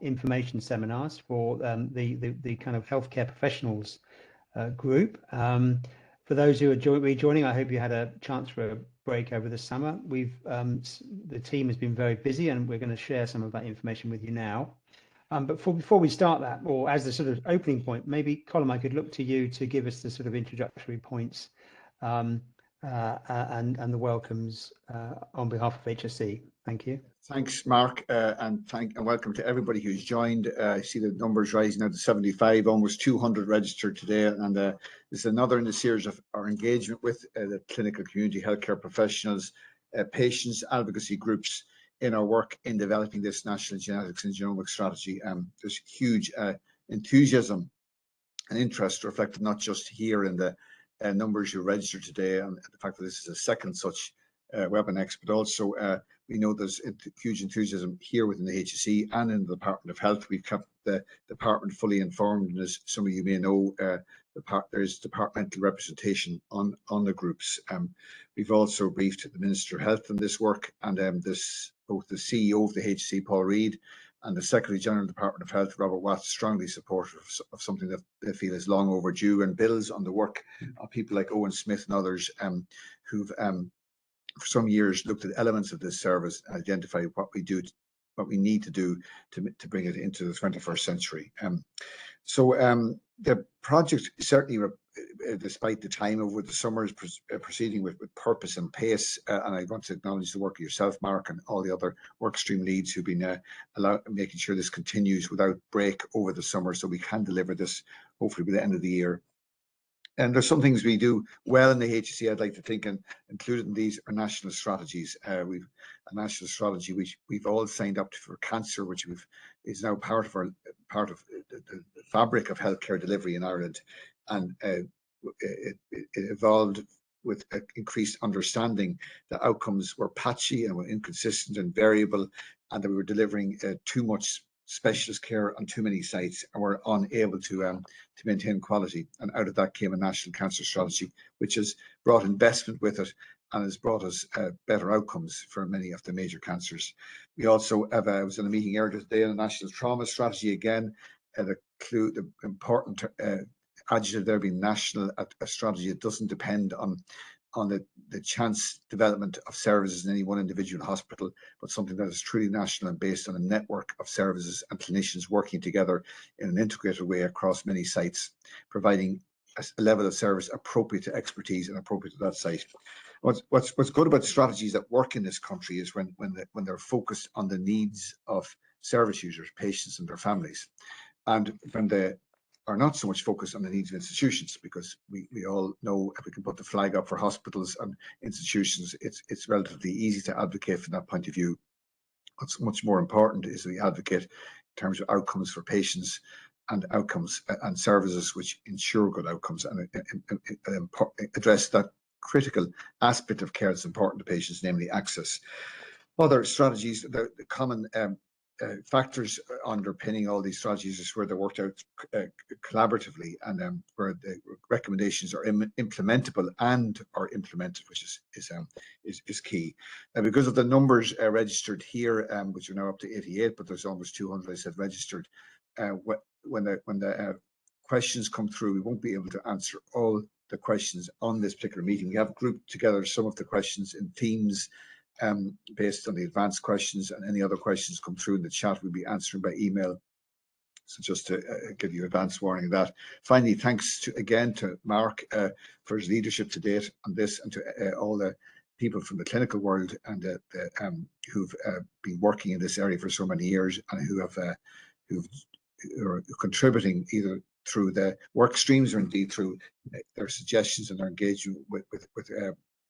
information seminars for the kind of healthcare professionals group. For those who are rejoining, I hope you had a chance for a break over the summer. The team has been very busy, and we're going to share some of that information with you now. But before we start that, or as the sort of opening point, maybe Colin, I could look to you to give us the sort of introductory points and the welcomes on behalf of HSE. Thank you. Thanks, Mark, and welcome to everybody who's joined. I see the numbers rising now to 75, almost 200 registered today, and this is another in the series of our engagement with the clinical community, healthcare professionals, patients, advocacy groups in our work in developing this national genetics and genomics strategy. There's huge enthusiasm and interest reflected not just here in the numbers who registered today and the fact that this is a second such WebEx, but also we know there's huge enthusiasm here within the HSE and in the Department of Health. We've kept the department fully informed, and as some of you may know, there's departmental representation on the groups. We've also briefed the Minister of Health on this work, and both the CEO of the HSE, Paul Reid, and the Secretary General of the Department of Health, Robert Watts, strongly supportive of something that they feel is long overdue and builds on the work of people like Owen Smith and others who've for some years looked at elements of this service and identified what we need to do to bring it into the 21st century. The project certainly, despite the time over the summer, is proceeding with purpose and pace. And I want to acknowledge the work of yourself, Mark, and all the other work stream leads who've been making sure this continues without break over the summer, so we can deliver this hopefully by the end of the year. And there's some things we do well in the HSE, I'd like to think, and included in these are national strategies. We've a national strategy which we've all signed up to for cancer, which is now part of the fabric of healthcare delivery in Ireland, and it evolved with increased understanding that outcomes were patchy and were inconsistent and variable, and that we were delivering too much specialist care on too many sites, and we're unable to maintain quality. And out of that came a national cancer strategy, which has brought investment with it and has brought us better outcomes for many of the major cancers. We also have, I was in a meeting earlier today on a national trauma strategy again, the important adjective there being national, a strategy that doesn't depend on the chance development of services in any one individual hospital, but something that is truly national and based on a network of services and clinicians working together in an integrated way across many sites, providing a level of service appropriate to expertise and appropriate to that site. What's good about strategies that work in this country is when they're focused on the needs of service users, patients and their families, and when they are not so much focused on the needs of institutions, because we all know if we can put the flag up for hospitals and institutions, it's relatively easy to advocate from that point of view. What's much more important is we advocate in terms of outcomes for patients and outcomes and services which ensure good outcomes and address that critical aspect of care that's important to patients, namely access. Other strategies, the common factors underpinning all these strategies is where they're worked out collaboratively, and where the recommendations are implementable and are implemented, which is key. Because of the numbers registered here, which are now up to 88, but there's almost 200, I said, registered. When the questions come through, we won't be able to answer all the questions on this particular meeting. We have grouped together some of the questions in themes based on the advanced questions, and any other questions come through in the chat we'll be answering by email. So just to give you advance warning of that. Finally, thanks again to Mark for his leadership to date on this, and to all the people from the clinical world and who've been working in this area for so many years, and who are contributing either through the work streams or indeed through their suggestions and their engagement with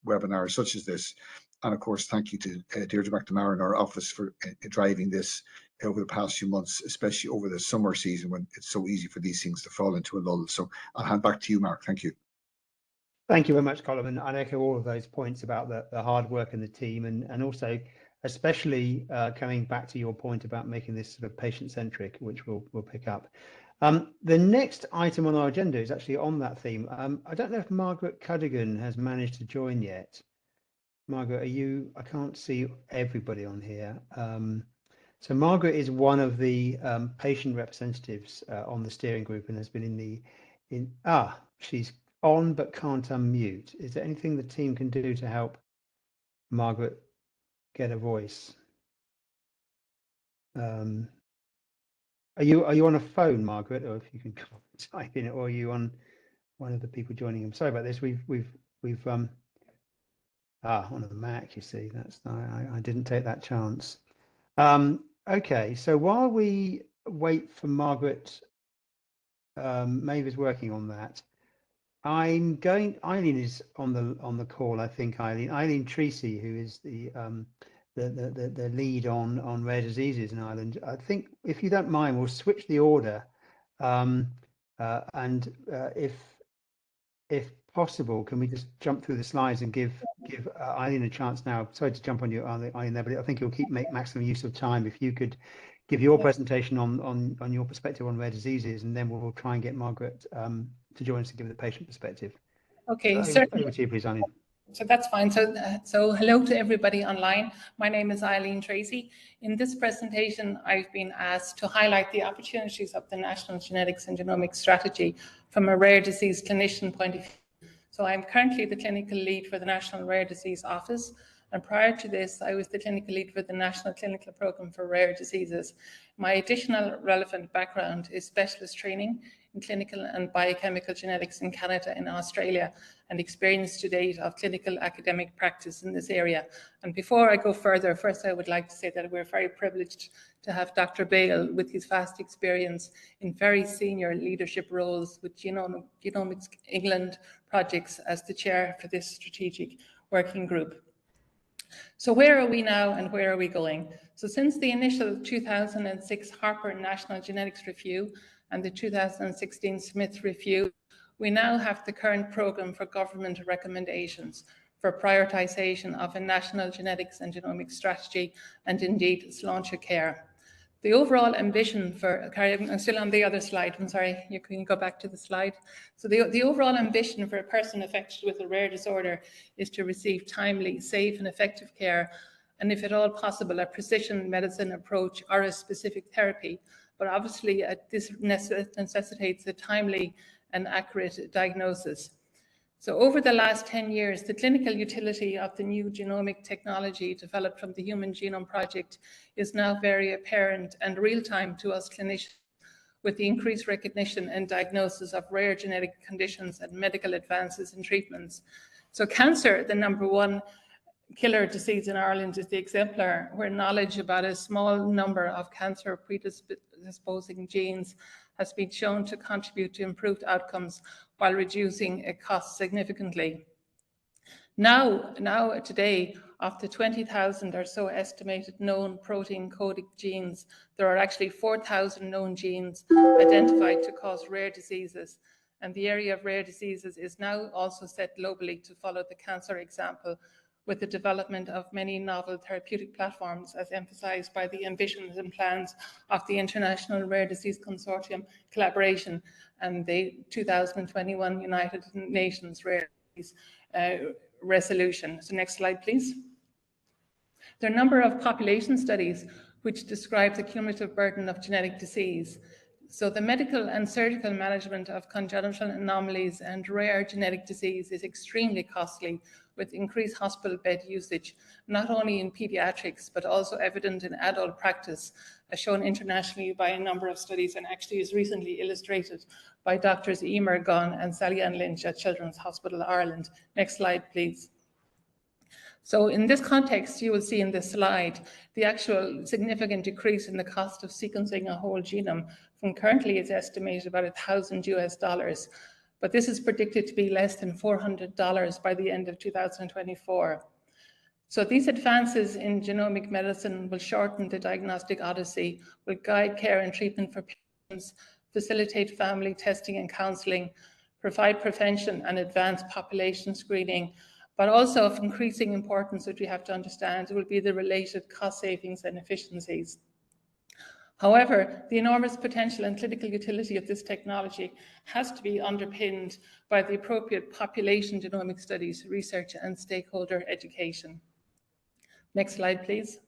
webinars such as this. And of course, thank you to Deirdre McNamara in our office for driving this over the past few months, especially over the summer season when it's so easy for these things to fall into a lull. So I'll hand back to you, Mark. Thank you. Thank you very much, Colin. And I echo all of those points about the hard work in the team, and also especially coming back to your point about making this sort of patient-centric, which we'll pick up. The next item on our agenda is actually on that theme. I don't know if Margaret Cuddigan has managed to join yet. Margaret, are you? I can't see everybody on here. So Margaret is one of the patient representatives on the steering group and has been she's on but can't unmute. Is there anything the team can do to help Margaret get a voice? Are you on a phone, Margaret, or if you can type in it, or are you on one of the people joining them? Sorry about this. We've on a Mac. You see, that's I didn't take that chance. Okay, so while we wait for Margaret, Maeve is working on that. Eileen is on the call, I think. Eileen Treacy, who is the lead on rare diseases in Ireland. I think, if you don't mind, we'll switch the order, and if possible, can we just jump through the slides and give Eileen a chance now? Sorry to jump on you, Eileen, there, but I think you'll make maximum use of time. If you could give your presentation on your perspective on rare diseases, and then we'll try and get Margaret to join us to give the patient perspective. Okay, so over to you, please, Eileen. So that's fine. So hello to everybody online. My name is Eileen Treacy. In this presentation, I've been asked to highlight the opportunities of the National Genetics and Genomics Strategy from a rare disease clinician point of view. So I'm currently the clinical lead for the National Rare Disease Office. And prior to this, I was the clinical lead for the National Clinical Programme for Rare Diseases. My additional relevant background is specialist training in clinical and biochemical genetics in Canada and Australia, and experience to date of clinical academic practice in this area. And before I go further, first I would like to say that we're very privileged to have Dr. Bale with his vast experience in very senior leadership roles with Genomics England projects as the chair for this strategic working group. So where are we now and where are we going? So since the initial 2006 Harper National Genetics Review and the 2016 Smith Review, we now have the current programme for government recommendations for prioritisation of a national genetics and genomics strategy, and indeed its launch of care. The overall ambition for, I'm still on the other slide, I'm sorry, you can go back to the slide. So the overall ambition for a person affected with a rare disorder is to receive timely, safe and effective care, and if at all possible, a precision medicine approach or a specific therapy. But obviously this necessitates a timely and accurate diagnosis. So over the last 10 years, the clinical utility of the new genomic technology developed from the Human Genome Project is now very apparent and real-time to us clinicians, with the increased recognition and diagnosis of rare genetic conditions and medical advances in treatments. So cancer, the #1 killer disease in Ireland, is the exemplar where knowledge about a small number of cancer predisposing genes has been shown to contribute to improved outcomes while reducing costs significantly. Now today, of the 20,000 or so estimated known protein-coding genes, there are actually 4,000 known genes identified to cause rare diseases. And the area of rare diseases is now also set globally to follow the cancer example, with the development of many novel therapeutic platforms, as emphasised by the ambitions and plans of the International Rare Disease Consortium collaboration and the 2021 United Nations Rare Disease Resolution. So next slide, please. There are a number of population studies which describe the cumulative burden of genetic disease. So the medical and surgical management of congenital anomalies and rare genetic disease is extremely costly, with increased hospital bed usage, not only in pediatrics, but also evident in adult practice, as shown internationally by a number of studies, and actually is recently illustrated by Drs. Emer Gunn and Sally-Ann Lynch at Children's Hospital Ireland. Next slide, please. So in this context, you will see in this slide the actual significant decrease in the cost of sequencing a whole genome from currently it's estimated about $1,000 US, but this is predicted to be less than $400 by the end of 2024. So these advances in genomic medicine will shorten the diagnostic odyssey, will guide care and treatment for patients, facilitate family testing and counselling, provide prevention and advanced population screening, but also of increasing importance, which we have to understand, will be the related cost savings and efficiencies. However, the enormous potential and clinical utility of this technology has to be underpinned by the appropriate population genomic studies, research and stakeholder education. Next slide, please.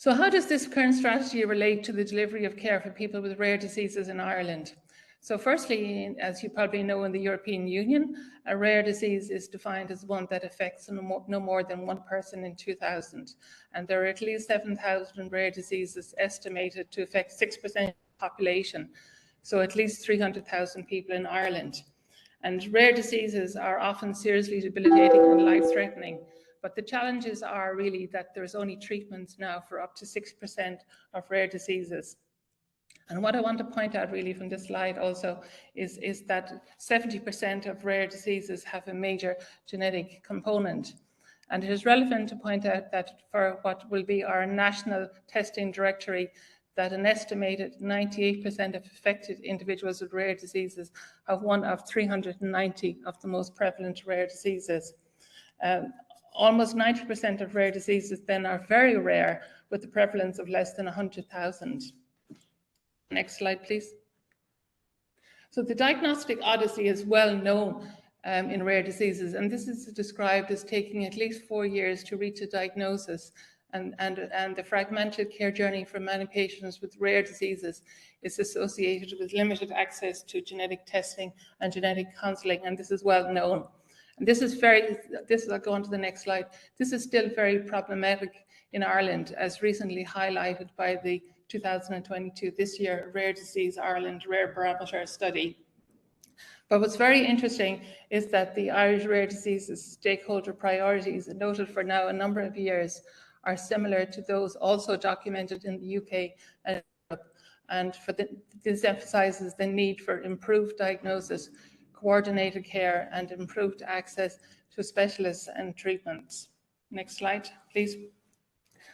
So how does this current strategy relate to the delivery of care for people with rare diseases in Ireland? So firstly, as you probably know, in the European Union, a rare disease is defined as one that affects no more than one person in 2,000. And there are at least 7,000 rare diseases estimated to affect 6% of the population. So at least 300,000 people in Ireland. And rare diseases are often seriously debilitating and life-threatening. But the challenges are really that there's only treatments now for up to 6% of rare diseases. And what I want to point out really from this slide also is that 70% of rare diseases have a major genetic component. And it is relevant to point out that for what will be our national testing directory, that an estimated 98% of affected individuals with rare diseases have one of 390 of the most prevalent rare diseases. Almost 90% of rare diseases then are very rare, with the prevalence of less than 100,000. Next slide, please. So the diagnostic odyssey is well known in rare diseases, and this is described as taking at least 4 years to reach a diagnosis, and the fragmented care journey for many patients with rare diseases is associated with limited access to genetic testing and genetic counselling, and this is well known. And I'll go on to the next slide. This is still very problematic in Ireland, as recently highlighted by the 2022, this year, Rare Disease Ireland Rare Barometer study. But what's very interesting is that the Irish rare diseases stakeholder priorities, noted for now a number of years, are similar to those also documented in the UK and Europe. And this emphasises the need for improved diagnosis, coordinated care, and improved access to specialists and treatments. Next slide, please.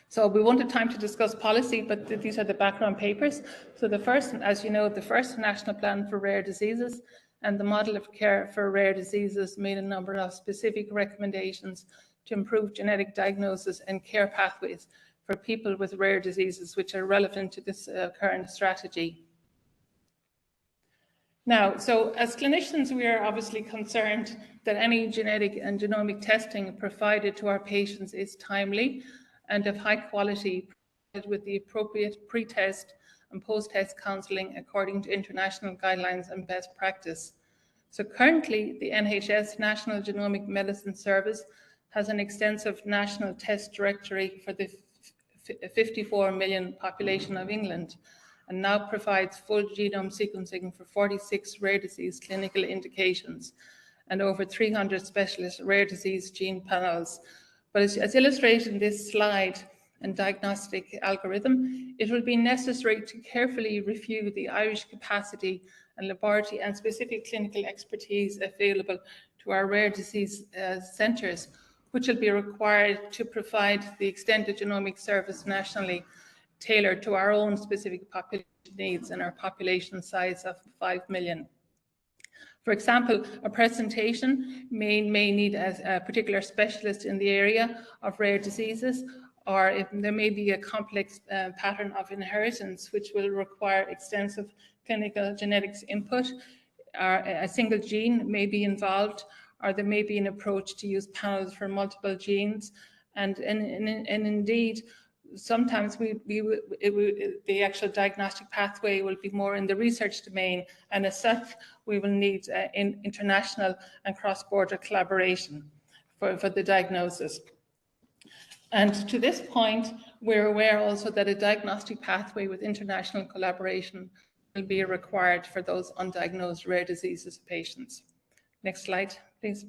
So we wanted time to discuss policy, but these are the background papers. So the first, as you know, the first National Plan for Rare Diseases and the Model of Care for Rare Diseases made a number of specific recommendations to improve genetic diagnosis and care pathways for people with rare diseases, which are relevant to this current strategy. Now, so as clinicians, we are obviously concerned that any genetic and genomic testing provided to our patients is timely and of high quality, with the appropriate pre-test and post-test counselling according to international guidelines and best practice. So currently, the NHS National Genomic Medicine Service has an extensive national test directory for the 54 million population of England, and now provides full genome sequencing for 46 rare disease clinical indications and over 300 specialist rare disease gene panels. But as illustrated in this slide and diagnostic algorithm, it will be necessary to carefully review the Irish capacity and laboratory and specific clinical expertise available to our rare disease centres, which will be required to provide the extended genomic service nationally, tailored to our own specific population needs and our population size of 5 million. For example, a presentation may need a particular specialist in the area of rare diseases, or if there may be a complex pattern of inheritance which will require extensive clinical genetics input, or a single gene may be involved, or there may be an approach to use panels for multiple genes, and indeed, sometimes the actual diagnostic pathway will be more in the research domain, and as such, we will need international and cross-border collaboration for the diagnosis. And to this point, we're aware also that a diagnostic pathway with international collaboration will be required for those undiagnosed rare diseases patients. Next slide, please.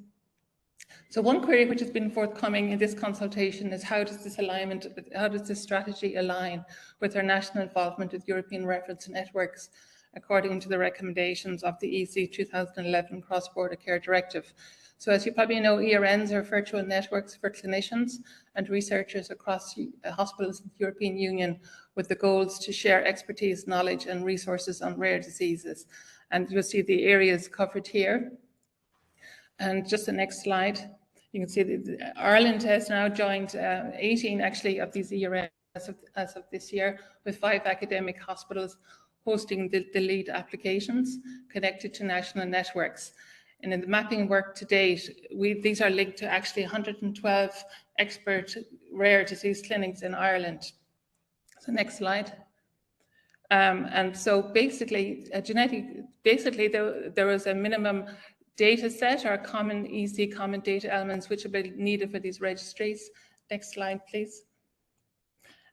So one query which has been forthcoming in this consultation is how does this strategy align with our national involvement with European reference networks according to the recommendations of the EC 2011 Cross-Border Care Directive? So as you probably know, ERNs are virtual networks for clinicians and researchers across hospitals in the European Union, with the goals to share expertise, knowledge and resources on rare diseases. And you'll see the areas covered here. And just the next slide, you can see that Ireland has now joined 18 actually of these ERNs as of this year, with 5 academic hospitals hosting the lead applications connected to national networks. And in the mapping work to date, these are linked to actually 112 expert rare disease clinics in Ireland. So next slide. And so basically, there was a minimum data set or common EC common data elements which will be needed for these registries. Next slide, please.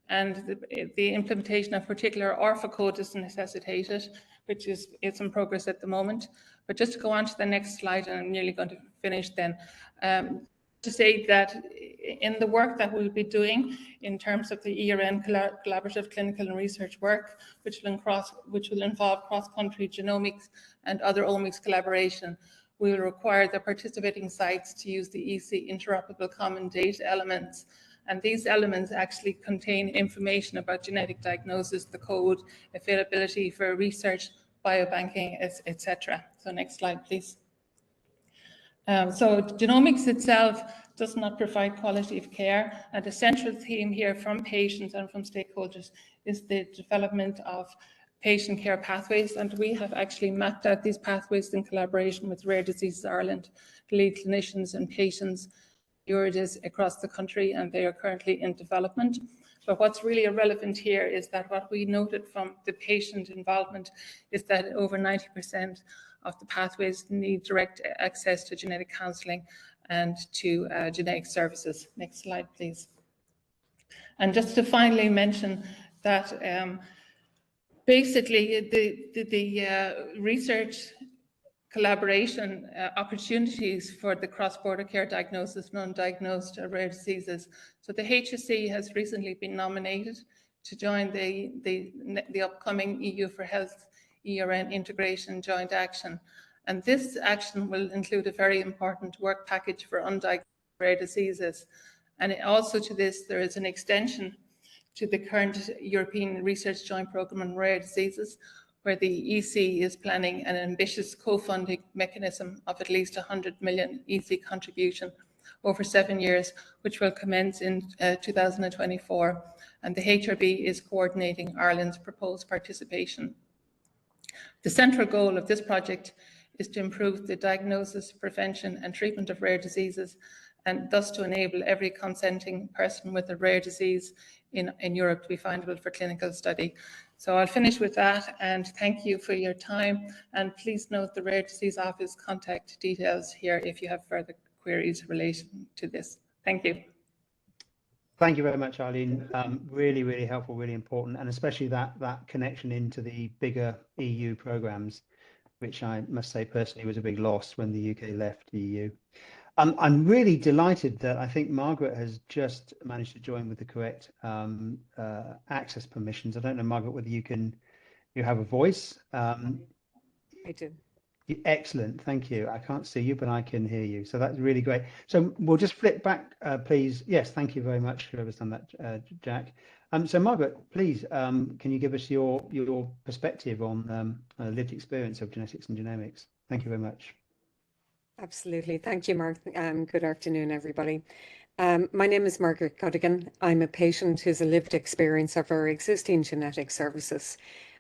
And the implementation of particular ORFA code is necessitated, which is it's in progress at the moment. But just to go on to the next slide, and I'm nearly going to finish then, to say that in the work that we'll be doing in terms of the ERN collaborative clinical and research work, which will involve cross-country genomics and other omics collaboration, we will require the participating sites to use the EC interoperable common data elements. And these elements actually contain information about genetic diagnosis, the code, availability for research, biobanking, etc. So next slide, please. So genomics itself does not provide quality of care, and the central theme here from patients and from stakeholders is the development of patient care pathways, and we have actually mapped out these pathways in collaboration with Rare Diseases Ireland, lead clinicians and patients across the country, and they are currently in development. But what's really relevant here is that what we noted from the patient involvement is that over 90% of the pathways need direct access to genetic counselling and to genetic services. Next slide, please. And just to finally mention that basically the research collaboration opportunities for the cross-border care diagnosis of undiagnosed rare diseases. So the HSE has recently been nominated to join the upcoming EU for Health ERN integration joint action. And this action will include a very important work package for undiagnosed rare diseases. And also to this, there is an extension to the current European Research Joint Programme on Rare Diseases, where the EC is planning an ambitious co-funding mechanism of at least 100 million EC contribution over 7 years, which will commence in 2024. And the HRB is coordinating Ireland's proposed participation. The central goal of this project is to improve the diagnosis, prevention and treatment of rare diseases, and thus to enable every consenting person with a rare disease in Europe to be findable for clinical study. So I'll finish with that, and thank you for your time. And please note the Rare Disease Office contact details here if you have further queries in relation to this. Thank you. Thank you very much, Eileen. Really, really helpful, really important, and especially that connection into the bigger EU programs, which I must say personally was a big loss when the UK left the EU. I'm really delighted that I think Margaret has just managed to join with the correct access permissions. I don't know, Margaret, whether you have a voice. I do. Excellent, thank you. I can't see you, but I can hear you. So that's really great. So we'll just flip back, please. Yes, thank you very much, whoever's done that, Jack. So Margaret, please, can you give us your perspective on lived experience of genetics and genomics? Thank you very much. Absolutely. Thank you, Mark. Good afternoon, everybody. My name is Margaret Cuddigan. I'm a patient who's a lived experience of our existing genetic services.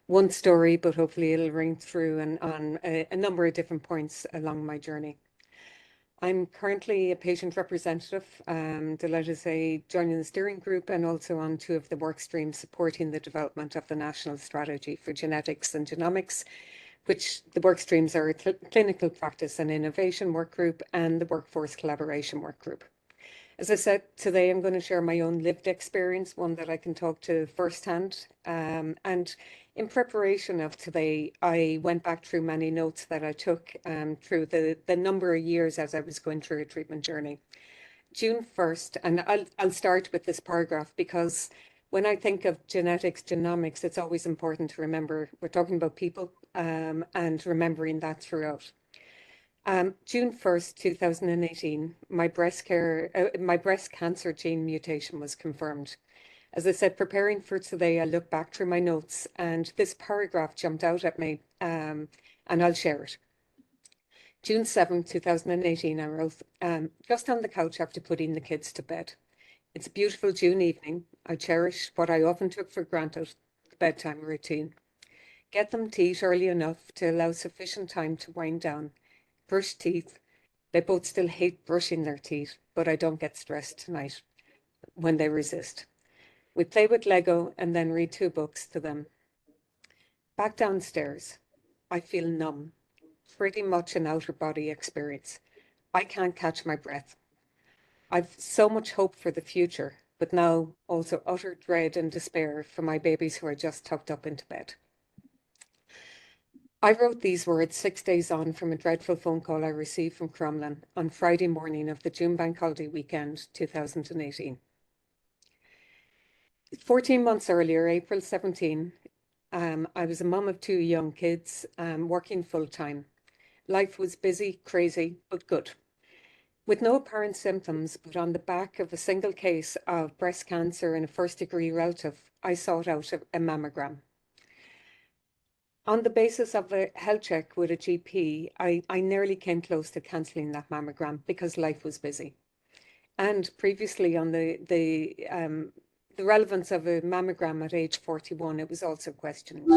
One story, but hopefully it'll ring through and on a number of different points along my journey. I'm currently a patient representative, delighted to say, joining the steering group and also on 2 of the work streams supporting the development of the National Strategy for Genetics and Genomics, which the work streams are a clinical practice and innovation work group and the workforce collaboration work group. As I said, today I'm going to share my own lived experience, one that I can talk to firsthand. And in preparation of today, I went back through many notes that I took through the number of years as I was going through a treatment journey. June 1st, and I'll start with this paragraph because when I think of genetics, genomics, it's always important to remember we're talking about people and remembering that throughout. June 1st, 2018, my breast cancer gene mutation was confirmed. As I said, preparing for today, I looked back through my notes and this paragraph jumped out at me and I'll share it. June 7th, 2018, I wrote, just on the couch after putting the kids to bed. It's a beautiful June evening. I cherish what I often took for granted, the bedtime routine. Get them to eat early enough to allow sufficient time to wind down. Brush teeth. They both still hate brushing their teeth, but I don't get stressed tonight when they resist. We play with Lego and then read 2 books to them. Back downstairs, I feel numb, pretty much an outer body experience. I can't catch my breath. I've so much hope for the future, but now also utter dread and despair for my babies who are just tucked up into bed. I wrote these words 6 days on from a dreadful phone call I received from Crumlin on Friday morning of the June Bank Holiday weekend, 2018. 14 months earlier, April 17, I was a mum of 2 young kids, working full-time. Life was busy, crazy, but good. With no apparent symptoms, but on the back of a single case of breast cancer in a first-degree relative, I sought out a mammogram. On the basis of a health check with a GP, I nearly came close to cancelling that mammogram because life was busy. And previously on the relevance of a mammogram at age 41, it was also questioned.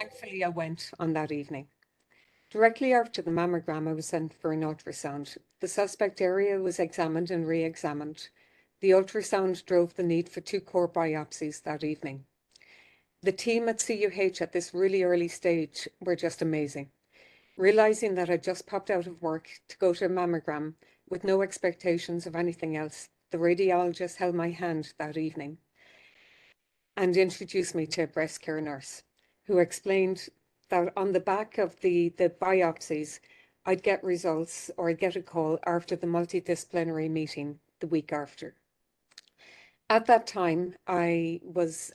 Thankfully, I went on that evening. Directly after the mammogram, I was sent for an ultrasound. The suspect area was examined and re-examined. The ultrasound drove the need for 2 core biopsies that evening. The team at CUH at this really early stage were just amazing. Realizing that I just popped out of work to go to a mammogram with no expectations of anything else, the radiologist held my hand that evening and introduced me to a breast care nurse who explained that on the back of the biopsies, I'd get results or I'd get a call after the multidisciplinary meeting the week after. At that time, I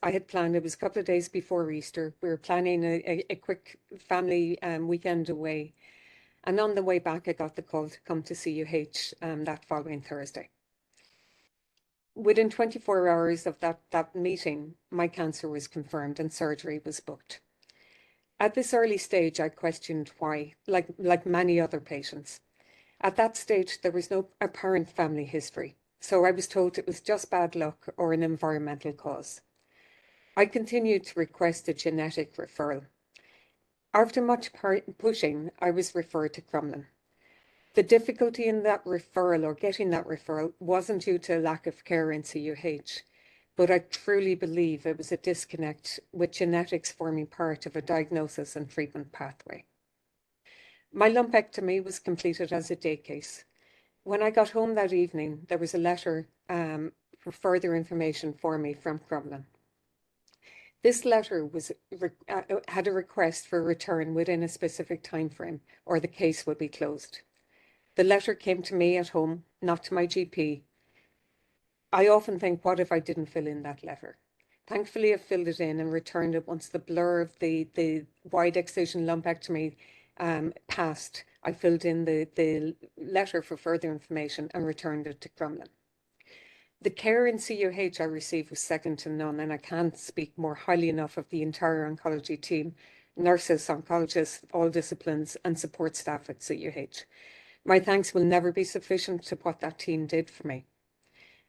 had planned, it was a couple of days before Easter, we were planning a quick family weekend away. And on the way back, I got the call to come to CUH that following Thursday. Within 24 hours of that meeting, my cancer was confirmed and surgery was booked. At this early stage, I questioned why, like many other patients. At that stage, there was no apparent family history, so I was told it was just bad luck or an environmental cause. I continued to request a genetic referral. After much pushing, I was referred to Crumlin. The difficulty in that referral or getting that referral wasn't due to lack of care in CUH, but I truly believe it was a disconnect with genetics forming part of a diagnosis and treatment pathway. My lumpectomy was completed as a day case. When I got home that evening, there was a letter for further information for me from Crumlin. This letter had a request for return within a specific time frame, or the case would be closed. The letter came to me at home, not to my GP. I often think, what if I didn't fill in that letter? Thankfully, I filled it in and returned it once the blur of the wide excision lumpectomy passed. I filled in the letter for further information and returned it to Crumlin. The care in CUH I received was second to none, and I can't speak more highly enough of the entire oncology team, nurses, oncologists, all disciplines, and support staff at CUH. My thanks will never be sufficient to what that team did for me.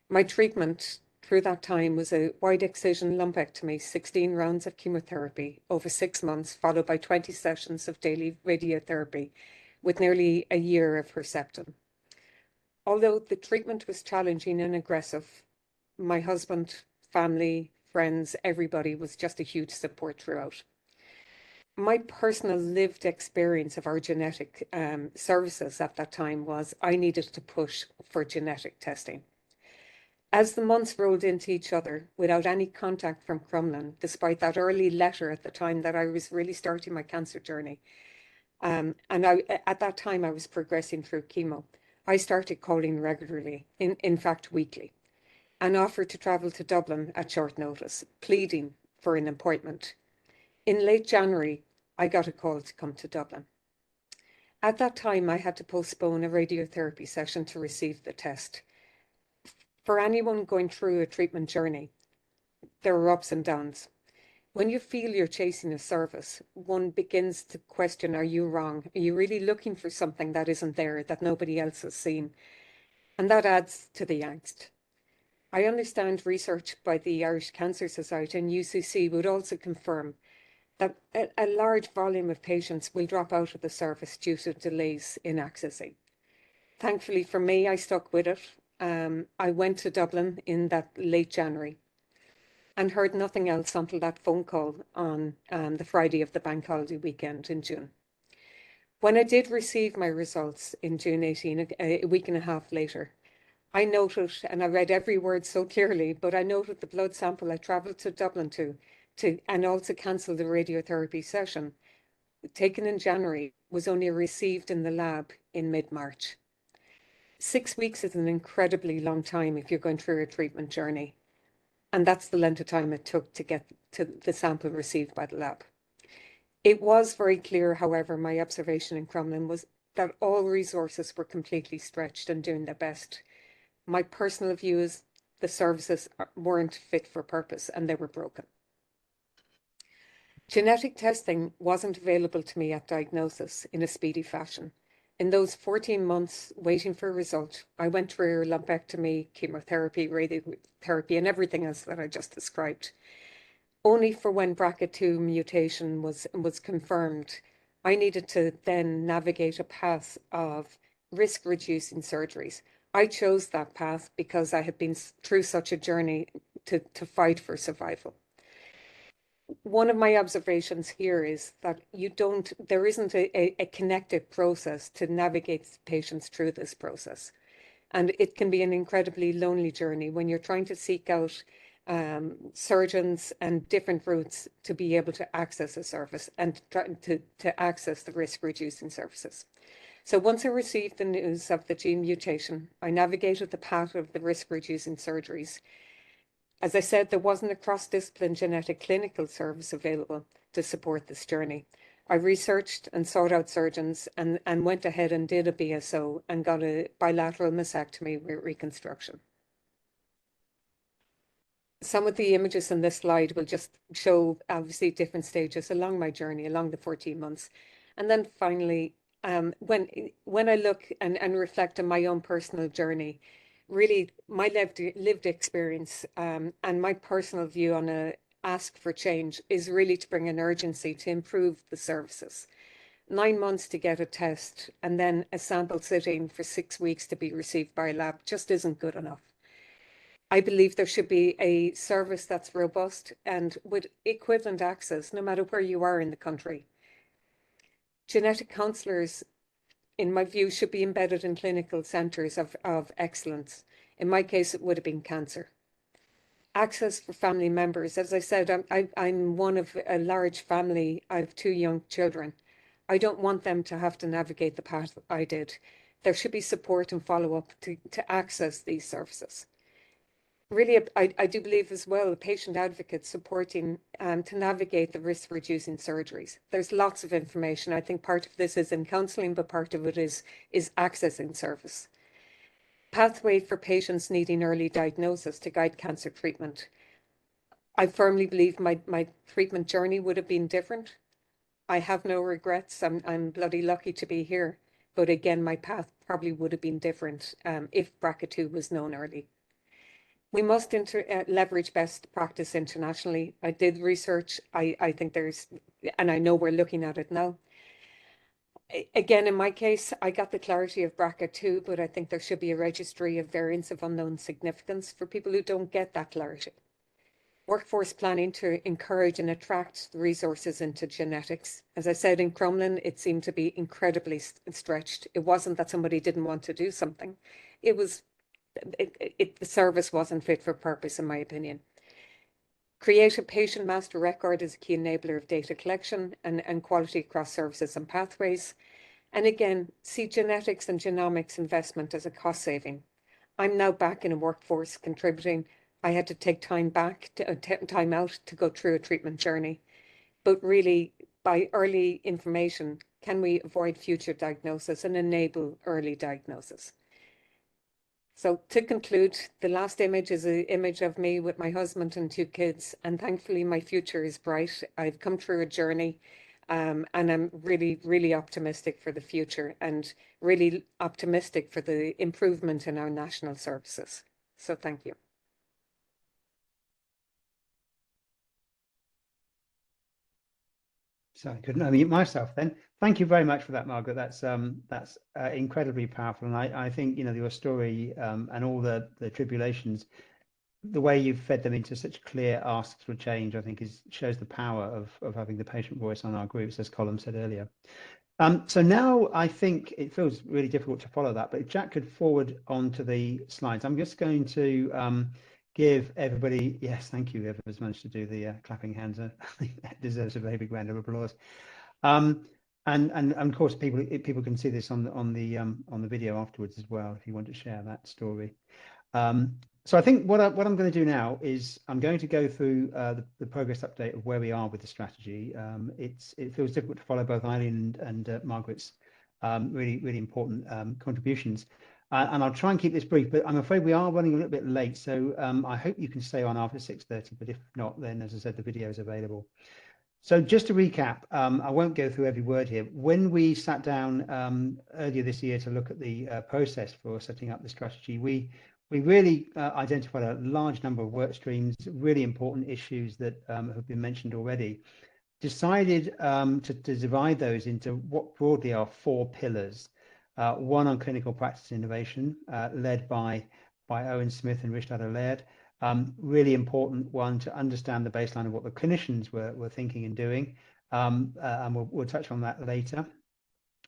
My treatment through that time was a wide excision lumpectomy, 16 rounds of chemotherapy over 6 months, followed by 20 sessions of daily radiotherapy with nearly a year of Herceptin. Although the treatment was challenging and aggressive, my husband, family, friends, everybody was just a huge support throughout. My personal lived experience of our genetic services at that time was I needed to push for genetic testing. As the months rolled into each other without any contact from Crumlin, despite that early letter at the time that I was really starting my cancer journey, at that time I was progressing through chemo, I started calling regularly, in fact weekly, and offered to travel to Dublin at short notice, pleading for an appointment. In late January, I got a call to come to Dublin. At that time, I had to postpone a radiotherapy session to receive the test. For anyone going through a treatment journey, there are ups and downs. When you feel you're chasing a service, one begins to question, are you wrong? Are you really looking for something that isn't there, that nobody else has seen? And that adds to the angst. I understand research by the Irish Cancer Society and UCC would also confirm that a large volume of patients will drop out of the service due to delays in accessing. Thankfully for me, I stuck with it. I went to Dublin in that late January. and heard nothing else until that phone call on the Friday of the bank holiday weekend in June. When I did receive my results in June 18, a week and a half later, I noted, and I read every word so clearly, but I noted the blood sample I travelled to Dublin to and also cancelled the radiotherapy session, taken in January, was only received in the lab in mid-March. 6 weeks is an incredibly long time if you're going through a treatment journey. And that's the length of time it took to get to the sample received by the lab. It was very clear, however, my observation in Crumlin was that all resources were completely stretched and doing their best. My personal view is the services weren't fit for purpose and they were broken. Genetic testing wasn't available to me at diagnosis in a speedy fashion. In those 14 months waiting for a result, I went through lumpectomy, chemotherapy, radiotherapy, and everything else that I just described. Only for when BRCA2 mutation was confirmed, I needed to then navigate a path of risk-reducing surgeries. I chose that path because I had been through such a journey to fight for survival. One of my observations here is that there isn't a connected process to navigate patients through this process. And it can be an incredibly lonely journey when you're trying to seek out surgeons and different routes to be able to access a service and to access the risk-reducing services. So once I received the news of the gene mutation, I navigated the path of the risk-reducing surgeries. As I said, there wasn't a cross-discipline genetic clinical service available to support this journey. I researched and sought out surgeons and went ahead and did a BSO and got a bilateral mastectomy with reconstruction. Some of the images in this slide will just show obviously different stages along my journey, along the 14 months. And then finally, when I look and reflect on my own personal journey, really my lived experience and my personal view on a ask for change is really to bring an urgency to improve the services. 9 months to get a test and then a sample sitting for 6 weeks to be received by a lab just isn't good enough. I believe there should be a service that's robust and with equivalent access no matter where you are in the country. Genetic counsellors, in my view, should be embedded in clinical centres of excellence. In my case, it would have been cancer. Access for family members. As I said, I'm one of a large family. I have 2 young children. I don't want them to have to navigate the path I did. There should be support and follow-up to access these services. Really, I do believe as well, patient advocates supporting to navigate the risk-reducing surgeries. There's lots of information. I think part of this is in counselling, but part of it is accessing service. Pathway for patients needing early diagnosis to guide cancer treatment. I firmly believe my treatment journey would have been different. I have no regrets. I'm bloody lucky to be here. But again, my path probably would have been different if BRCA2 was known early. We must leverage best practice internationally. I did research. I think and I know we're looking at it now. Again, in my case, I got the clarity of BRCA2, but I think there should be a registry of variants of unknown significance for people who don't get that clarity. Workforce planning to encourage and attract the resources into genetics. As I said, in Crumlin, it seemed to be incredibly stretched. It wasn't that somebody didn't want to do something. It was the service wasn't fit for purpose, in my opinion. Create a patient master record as a key enabler of data collection and quality across services and pathways. And again, see genetics and genomics investment as a cost saving. I'm now back in a workforce contributing. I had to take time out to go through a treatment journey. But really, by early information, can we avoid future diagnosis and enable early diagnosis? So to conclude, the last image is an image of me with my husband and 2 kids, and thankfully my future is bright. I've come through a journey and I'm really, really optimistic for the future and really optimistic for the improvement in our national services. So thank you. So I couldn't unmute myself then. Thank you very much for that, Margaret. That's incredibly powerful, and I think your story and all the tribulations the way you've fed them into such clear asks for change, I think shows the power of having the patient voice on our groups, as Colm said earlier. So now I think it feels really difficult to follow that, but if Jack could forward on to the slides, I'm just going to give everybody, yes, thank you, whoever's managed to do the clapping hands. I think that deserves a very big round of applause. And of course, people can see this on the video afterwards as well, if you want to share that story. So I think what I'm going to do now is I'm going to go through the progress update of where we are with the strategy. It feels difficult to follow both Eileen and Margaret's really important contributions. And I'll try and keep this brief, but I'm afraid we are running a little bit late. So I hope you can stay on after 6:30, but if not, then as I said, the video is available. So just to recap, I won't go through every word here. When we sat down earlier this year to look at the process for setting up the strategy, we really identified a large number of work streams, really important issues that have been mentioned already. Decided to divide those into what broadly are 4 pillars. One on clinical practice innovation, led by Owen Smith and Richard Laird. Really important one to understand the baseline of what the clinicians were thinking and doing, and we'll touch on that later.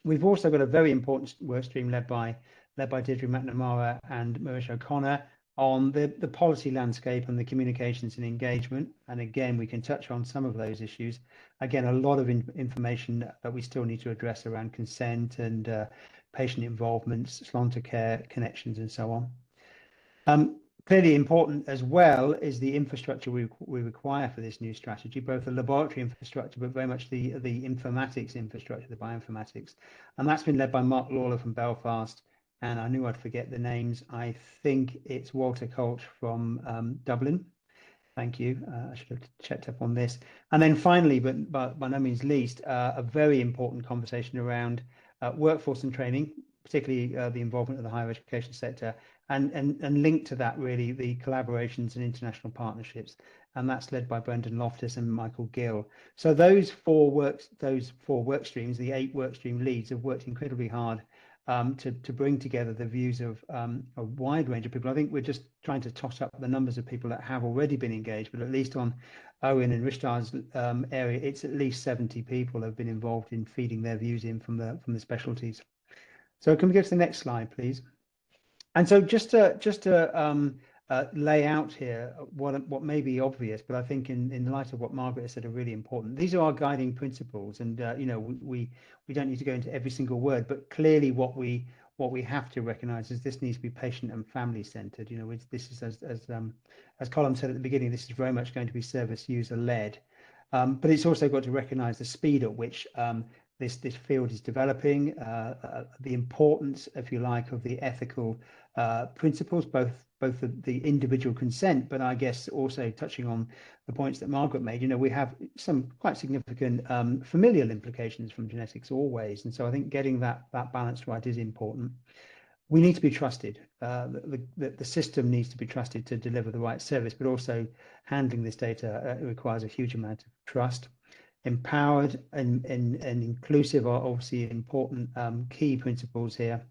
We've also got a very important work stream led by Deirdre McNamara and Marisha O'Connor on the policy landscape and the communications and engagement. And again, we can touch on some of those issues. Again, a lot of information that we still need to address around consent and patient involvement, salon to care connections, and so on. Clearly important as well is the infrastructure we require for this new strategy, both the laboratory infrastructure, but very much the informatics infrastructure, the bioinformatics. And that's been led by Mark Lawler from Belfast. And I knew I'd forget the names. I think it's Walter Colt from Dublin. Thank you. I should have checked up on this. And then finally, but by no means least, a very important conversation around workforce and training, particularly the involvement of the higher education sector, and linked to that really the collaborations and international partnerships, and that's led by Brendan Loftus and Michael Gill. So those four work streams, the 8 work stream leads, have worked incredibly hard to bring together the views of a wide range of people. I think we're just trying to toss up the numbers of people that have already been engaged, but at least on Owen and Rishtad's area, it's at least 70 people have been involved in feeding their views in from the specialties. So can we go to the next slide, please? And so just to lay out here what may be obvious, but I think in light of what Margaret has said are really important. These are our guiding principles, and you know, we don't need to go into every single word, but clearly what we have to recognise is this needs to be patient and family centred. You know, this is as Colm said at the beginning, this is very much going to be service user led, but it's also got to recognise the speed at which this field is developing, the importance, if you like, of the ethical principles, both the individual consent, but I guess also touching on the points that Margaret made. You know, we have some quite significant familial implications from genetics always, and so I think getting that balance right is important. We need to be trusted. The system needs to be trusted to deliver the right service, but also handling this data requires a huge amount of trust. Empowered and inclusive are obviously important key principles here.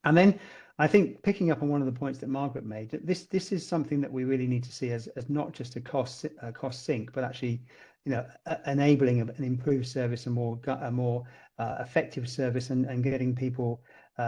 And then I think picking up on one of the points that Margaret made, that this is something that we really need to see as not just a cost sink, but actually, you know, enabling an improved service, a more effective service, and getting people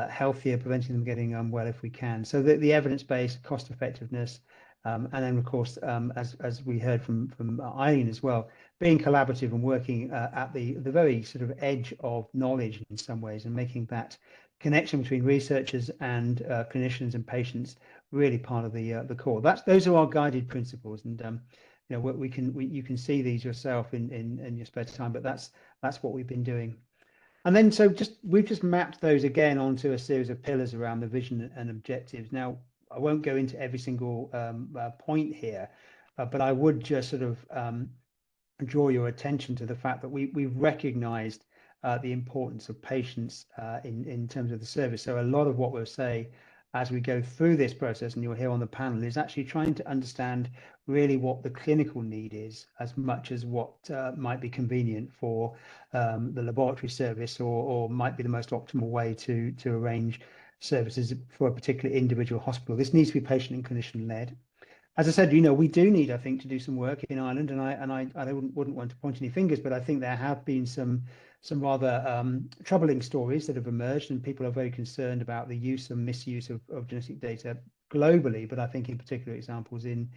healthier, preventing them getting unwell if we can. So the evidence-based, cost effectiveness, and then of course, as we heard from Eileen as well, being collaborative and working at the very sort of edge of knowledge in some ways, and making that connection between researchers and clinicians and patients really part of the core. Those are our guided principles, and you know, you can see these yourself in your spare time, but that's what we've been doing. And then so we've just mapped those again onto a series of pillars around the vision and objectives. Now I won't go into every single point here, but I would just sort of draw your attention to the fact that we've recognized the importance of patients in terms of the service. So a lot of what we'll say as we go through this process, and you'll hear on the panel, is actually trying to understand really what the clinical need is, as much as what might be convenient for the laboratory service, or might be the most optimal way to arrange services for a particular individual hospital. This needs to be patient and clinician led. as I said, we do need, I think, to do some work in Ireland, and I wouldn't want to point any fingers, but I think there have been some rather troubling stories that have emerged, and people are very concerned about the use and misuse of genetic data globally, but I think in particular examples in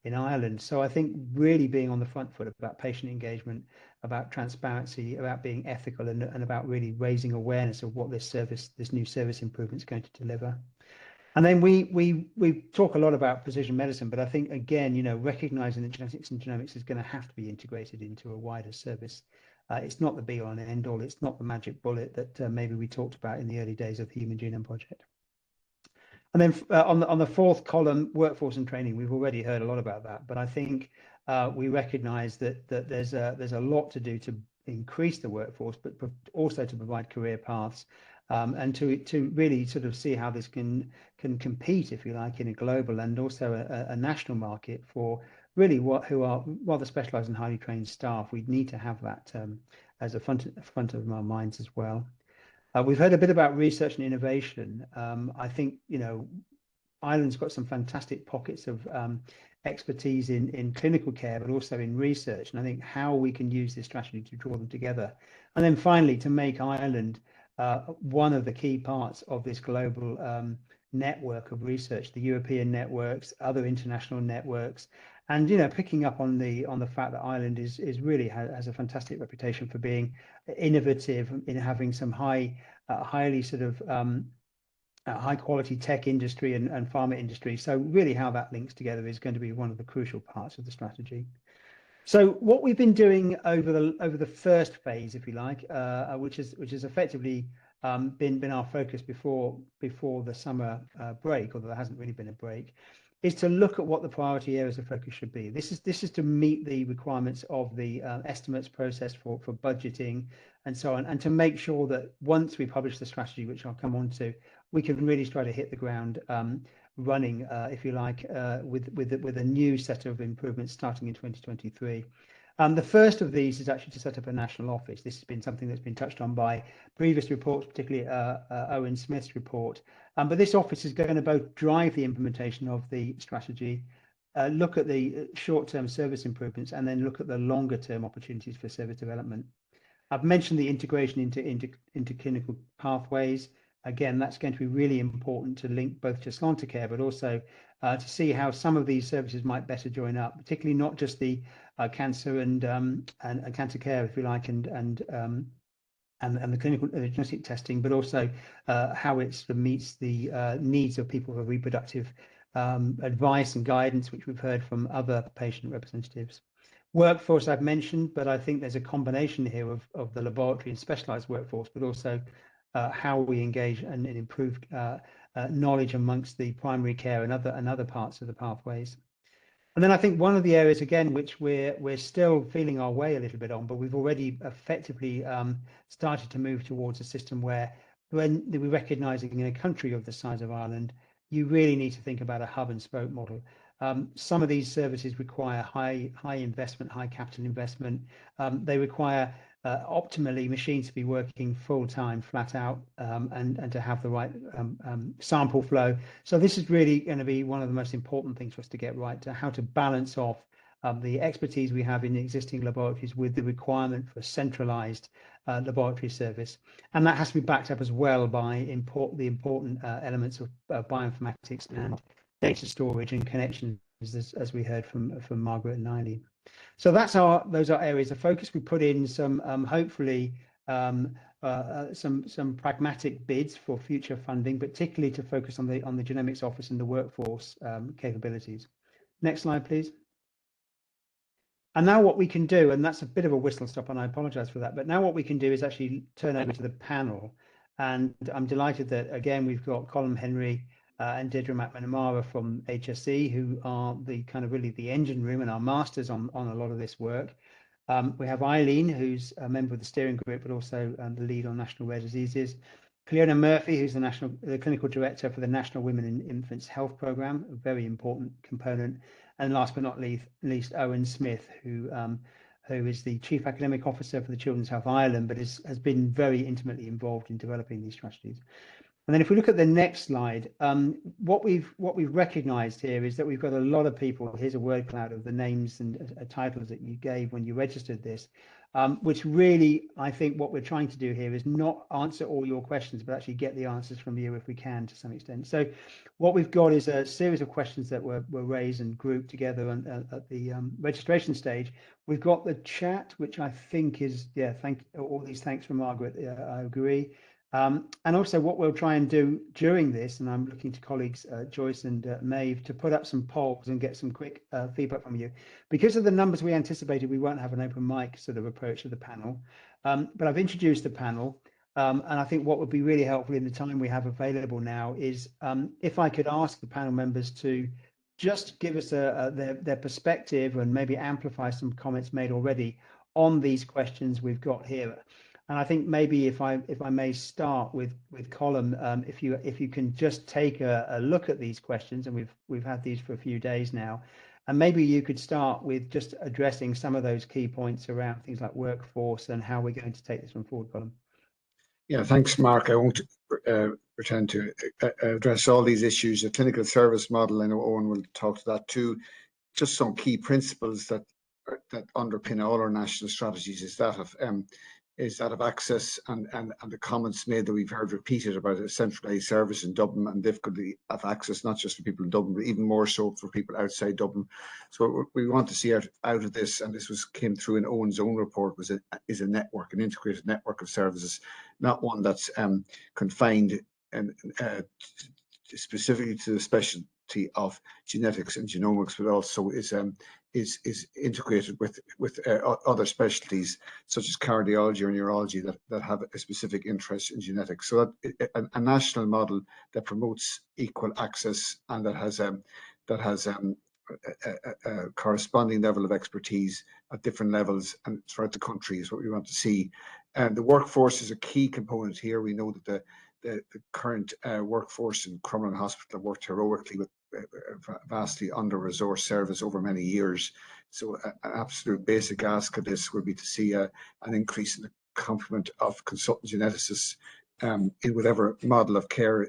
Ireland. So I think really being on the front foot about patient engagement, about transparency, about being ethical, and about really raising awareness of what this new service improvement is going to deliver. And then we talk a lot about precision medicine, but I think again, recognizing that genetics and genomics is going to have to be integrated into a wider service. It's not the be all and end all. It's not the magic bullet that maybe we talked about in the early days of the Human Genome Project. And then on the fourth column, workforce and training, we've already heard a lot about that, but I think we recognize that there's a lot to do to increase the workforce, but also to provide career paths, and to really sort of see how this can compete, if you like, in a global and also a national market for really who are rather specialized and highly trained staff. We need to have that as a front of our minds as well. We've heard a bit about research and innovation. I think, Ireland's got some fantastic pockets of expertise in clinical care, but also in research. And I think how we can use this strategy to draw them together. And then finally, to make Ireland one of the key parts of this global network of research, the European networks, other international networks, and picking up on the fact that Ireland is really has a fantastic reputation for being innovative, in having some highly sort of high quality tech industry and pharma industry. So really how that links together is going to be one of the crucial parts of the strategy. So what we've been doing over the first phase, if you like, which is effectively been our focus before the summer break, although there hasn't really been a break, is to look at what the priority areas of focus should be. This is to meet the requirements of the estimates process for budgeting and so on, and to make sure that once we publish the strategy, which I'll come on to, we can really try to hit the ground running, if you like, with a new set of improvements starting in 2023. The first of these is actually to set up a national office. This has been something that's been touched on by previous reports, particularly Owen Smith's report. But this office is going to both drive the implementation of the strategy, look at the short-term service improvements, and then look at the longer-term opportunities for service development. I've mentioned the integration into clinical pathways. Again, that's going to be really important to link both to Sláintecare, but also to see how some of these services might better join up, particularly not just the cancer and cancer care, if you like, and the clinical genetic testing, but also how it sort of meets the needs of people for reproductive advice and guidance, which we've heard from other patient representatives. Workforce I've mentioned, but I think there's a combination here of the laboratory and specialized workforce, but also how we engage and improve knowledge amongst the primary care and other parts of the pathways. And then I think one of the areas, again, which we're still feeling our way a little bit on, but we've already effectively started to move towards a system where, when we're recognizing in a country of the size of Ireland, you really need to think about a hub and spoke model. Some of these services require high investment, high capital investment. They require optimally machines to be working full time, flat out, and to have the right sample flow. So this is really going to be one of the most important things for us to get right, to how to balance off the expertise we have in existing laboratories with the requirement for centralized laboratory service. And that has to be backed up as well by the important elements of bioinformatics and data storage and connections, as we heard from Margaret and Eileen. So those are areas of focus. We put in some hopefully some pragmatic bids for future funding, particularly to focus on the genomics office and the workforce capabilities. Next slide, please. And now what we can do, and that's a bit of a whistle stop, and I apologize for that, but now what we can do is actually turn over to the panel. And I'm delighted that, again, we've got Colin Henry and Deirdre McNamara from HSE, who are the kind of really the engine room and our masters on a lot of this work. We have Eileen, who's a member of the steering group, but also the lead on national rare diseases. Cleona Murphy, who's the clinical director for the National Women and Infants Health Programme, a very important component. And last but not least, Owen Smith, who is the Chief Academic Officer for the Children's Health Ireland, but has been very intimately involved in developing these strategies. And then if we look at the next slide, what we've recognized here is that we've got a lot of people. Here's a word cloud of the names and titles that you gave when you registered this, which really, I think what we're trying to do here is not answer all your questions, but actually get the answers from you if we can to some extent. So what we've got is a series of questions that were raised and grouped together at the registration stage. We've got the chat, which I think is, yeah, all these thanks from Margaret, I agree. And also what we'll try and do during this, and I'm looking to colleagues Joyce and Maeve to put up some polls and get some quick feedback from you. Because of the numbers we anticipated, we won't have an open mic sort of approach to the panel, but I've introduced the panel, and I think what would be really helpful in the time we have available now is if I could ask the panel members to just give us their perspective and maybe amplify some comments made already on these questions we've got here. And I think maybe if I may start with Colm, if you can just take a look at these questions, and we've had these for a few days now, and maybe you could start with just addressing some of those key points around things like workforce and how we're going to take this one forward, Colm. Yeah, thanks, Mark. I won't pretend to address all these issues. The clinical service model, I know Owen will talk to that too. Just some key principles that underpin all our national strategies is that of access and the comments made that we've heard repeated about a centralised service in Dublin and difficulty of access, not just for people in Dublin, but even more so for people outside Dublin. So what we want to see out of this, and this came through in Owen's own report, is a network, an integrated network of services, not one that's confined and specifically to the specialty of genetics and genomics, but also is integrated with other specialties such as cardiology or neurology that have a specific interest in genetics. So that a national model that promotes equal access and that has a corresponding level of expertise at different levels and throughout the country is what we want to see. And the workforce is a key component here. We know that the current workforce in Crumlin Hospital have worked heroically with vastly under-resourced service over many years. So an absolute basic ask of this would be to see an increase in the complement of consultant geneticists in whatever model of care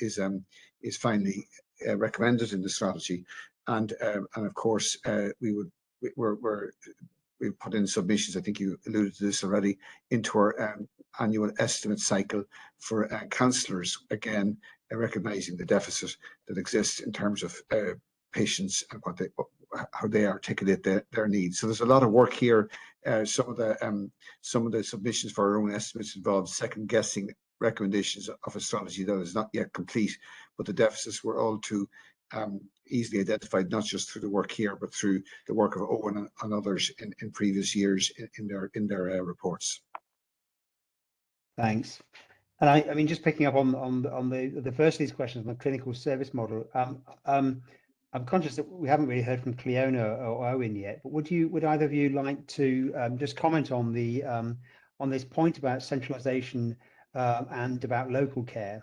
is finally recommended in the strategy. And of course, we've put in submissions, I think you alluded to this already, into our annual estimate cycle for counsellors, again, recognising the deficit that exists in terms of patients and how they articulate their needs. So there's a lot of work here. Some of the submissions for our own estimates involve second guessing recommendations of a strategy that is not yet complete, but the deficits were all too easily identified, not just through the work here, but through the work of Owen and others in previous years in their reports. Thanks. And I mean, just picking up on the first of these questions on the clinical service model, I'm conscious that we haven't really heard from Cleona or Owen yet, but would either of you like to just comment on this point about centralisation and about local care?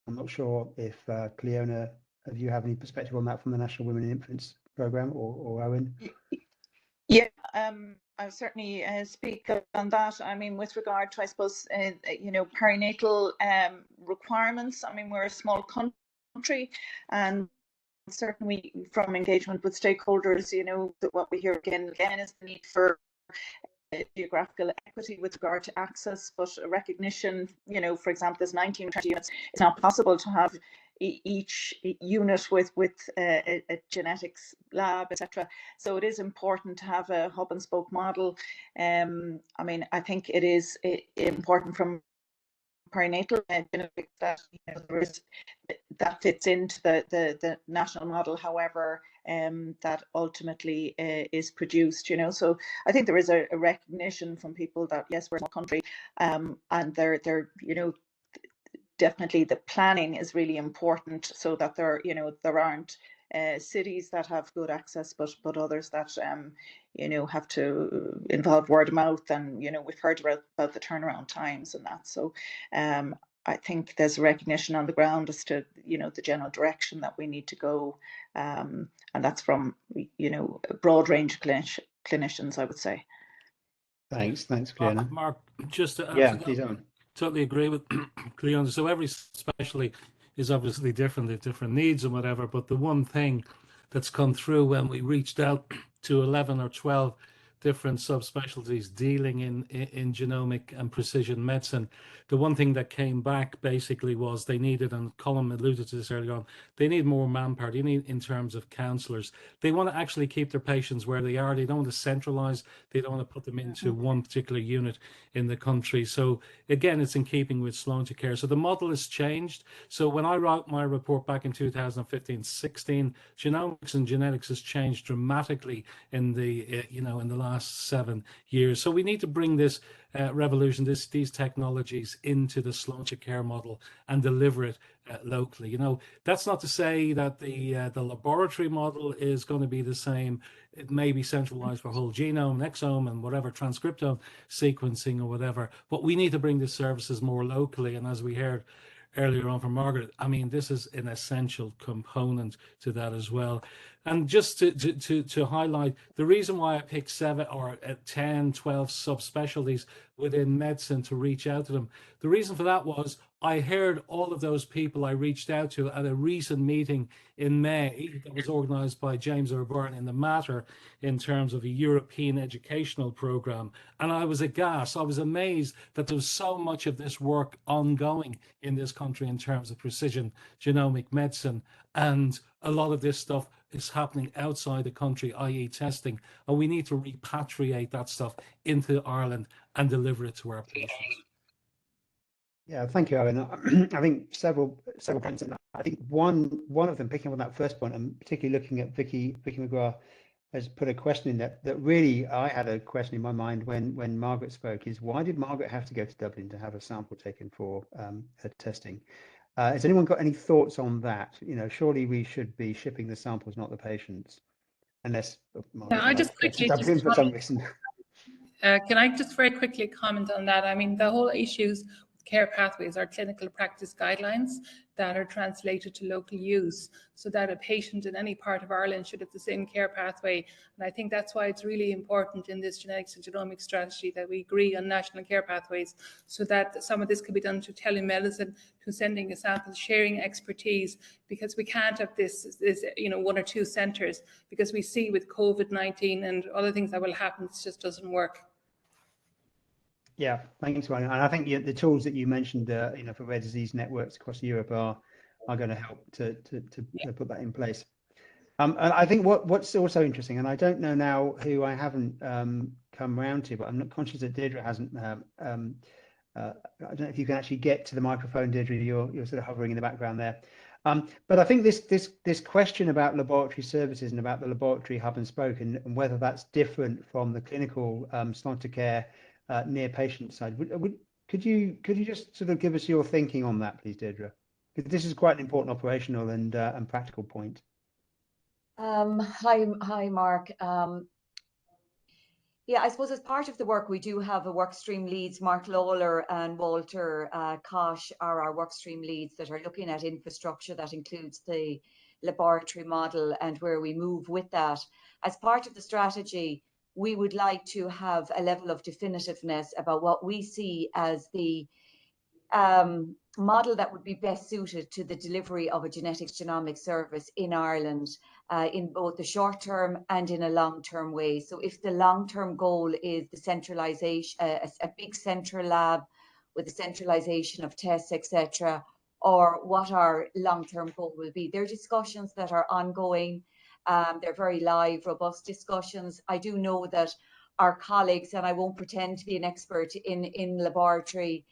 I'm not sure if Cleona, if you have any perspective on that from the National Women in Infants Programme, or Owen? Yeah, I'll certainly speak on that. I mean, with regard to, I suppose, perinatal requirements. I mean, we're a small country, and certainly from engagement with stakeholders, that what we hear again and again is the need for geographical equity with regard to access, but a recognition, for example, there's 19 or 20 units. It's not possible to have each unit with a genetics lab, etc. So it is important to have a hub and spoke model. I mean, I think it is important from perinatal genetics that that fits into the national model, however that ultimately is produced, so I think there is a recognition from people that yes, we're a small country, and they're definitely the planning is really important, so that there aren't cities that have good access, but others that have to involve word of mouth, and we've heard about the turnaround times and that. So I think there's a recognition on the ground as to the general direction that we need to go, and that's from a broad range of clinicians, I would say. Thanks, Cleona. Mark, just yeah, please, Owen. totally agree with Cleon. So every specialty is obviously different, they have different needs and whatever. But the one thing that's come through when we reached out to 11 or 12 different subspecialties dealing in genomic and precision medicine, the one thing that came back basically was they needed, and Colin alluded to this earlier on, they need more manpower. They need, in terms of counsellors, they want to actually keep their patients where they are. They don't want to centralise. They don't want to put them into one particular unit in the country. So again, it's in keeping with Sloan Care. So the model has changed. So when I wrote my report back in 2015-16, genomics and genetics has changed dramatically in the in the last 7 years. So we need to bring this revolution, these technologies into the Sloan Care model and deliver it locally. You know, that's not to say that the laboratory model is going to be the same. It may be centralized for whole genome, exome, and whatever transcriptome sequencing or whatever. But we need to bring the services more locally. And as we heard earlier on from Margaret, I mean, this is an essential component to that as well. And just to highlight, the reason why I picked 7 or 10, 12 subspecialties within medicine to reach out to them, the reason for that was I heard all of those people I reached out to at a recent meeting in May that was organised by James O'Byrne in the Matter in terms of a European educational programme. And I was aghast. I was amazed that there was so much of this work ongoing in this country in terms of precision genomic medicine. And a lot of this stuff is happening outside the country, i.e. testing. And we need to repatriate that stuff into Ireland and deliver it to our patients. Yeah, thank you, Owen. I think several points in that. I think one of them, picking up on that first point, and particularly looking at Vicky McGrath, has put a question in there that really I had a question in my mind when Margaret spoke, is why did Margaret have to go to Dublin to have a sample taken for her testing? Has anyone got any thoughts on that? You know, surely we should be shipping the samples, not the patients, unless Margaret I just go to quickly Dublin for some reason. Can I just very quickly comment on that? I mean, the whole issues with care pathways are clinical practice guidelines that are translated to local use, so that a patient in any part of Ireland should have the same care pathway. And I think that's why it's really important in this genetics and genomics strategy that we agree on national care pathways, so that some of this could be done through telemedicine, through sending a sample, sharing expertise, because we can't have this 1 or 2 centres, because we see with COVID-19 and other things that will happen, it just doesn't work. Yeah, thanks, Ryan. And I think the tools that you mentioned, for rare disease networks across Europe are going to help to put that in place. And I think what's also interesting, and I don't know now who I haven't come round to, but I'm not conscious that Deirdre hasn't. I don't know if you can actually get to the microphone, Deirdre. You're sort of hovering in the background there. But I think this question about laboratory services and about the laboratory hub and spoke, and whether that's different from the clinical Sloan Care near patient side. Could you just sort of give us your thinking on that, please, Deirdre? Because this is quite an important operational and practical point. Hi, Mark. Yeah, I suppose as part of the work, we do have a workstream leads. Mark Lawler and Walter Kosh are our workstream leads that are looking at infrastructure that includes the laboratory model and where we move with that. As part of the strategy, we would like to have a level of definitiveness about what we see as the model that would be best suited to the delivery of a genetics genomics service in Ireland, in both the short term and in a long term way. So if the long term goal is the centralization, a big central lab with the centralization of tests, etc., or what our long term goal will be, there are discussions that are ongoing. They're very live, robust discussions. I do know that our colleagues, and I won't pretend to be an expert in laboratory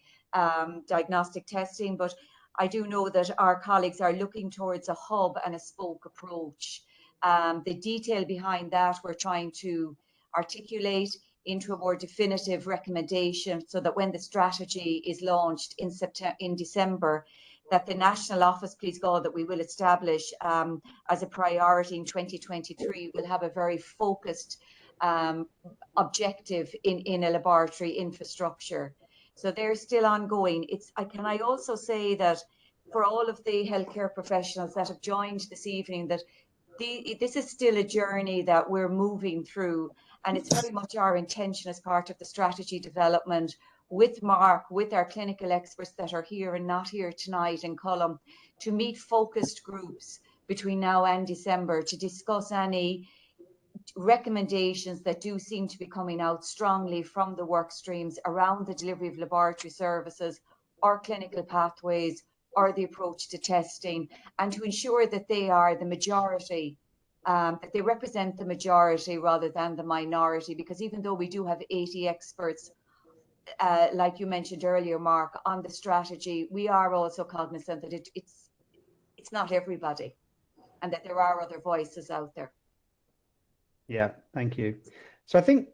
diagnostic testing, but I do know that our colleagues are looking towards a hub and a spoke approach. The detail behind that we're trying to articulate into a more definitive recommendation, so that when the strategy is launched in December, that the national office, please God, that we will establish as a priority in 2023 will have a very focused objective in a laboratory infrastructure. So they're still ongoing. Can I also say that for all of the healthcare professionals that have joined this evening, that this is still a journey that we're moving through, and it's very much our intention as part of the strategy development with Mark, with our clinical experts that are here and not here tonight in Column, to meet focused groups between now and December to discuss any recommendations that do seem to be coming out strongly from the work streams around the delivery of laboratory services or clinical pathways or the approach to testing, and to ensure that they are the majority, that they represent the majority rather than the minority, because even though we do have 80 experts, like you mentioned earlier, Mark, on the strategy, we are also cognizant that it's not everybody and that there are other voices out there. Yeah, thank you. So I think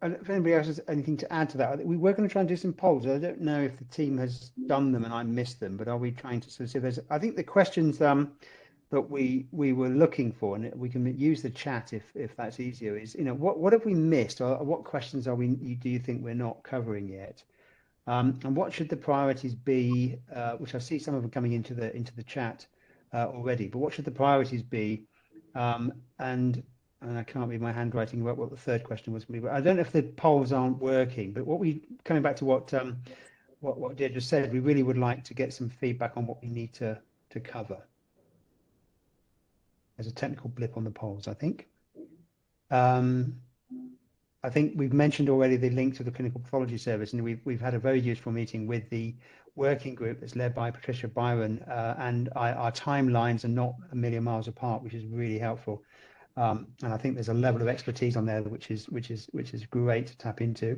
if anybody else has anything to add to that, we were going to try and do some polls. I don't know if the team has done them and I missed them, but are we trying to sort of see if there's, I think the questions that we were looking for, and we can use the chat if that's easier, is, what have we missed, or what questions do you think we're not covering yet? And what should the priorities be, which I see some of them coming into the chat already, but what should the priorities be? And I can't read my handwriting about what the third question was. But I don't know if the polls aren't working, but coming back to what Deirdre said, we really would like to get some feedback on what we need to cover. There's a technical blip on the polls, I think. I think we've mentioned already the link to the clinical pathology service, and we've had a very useful meeting with the working group that's led by Patricia Byron, and our timelines are not a million miles apart, which is really helpful. And I think there's a level of expertise on there which is great to tap into.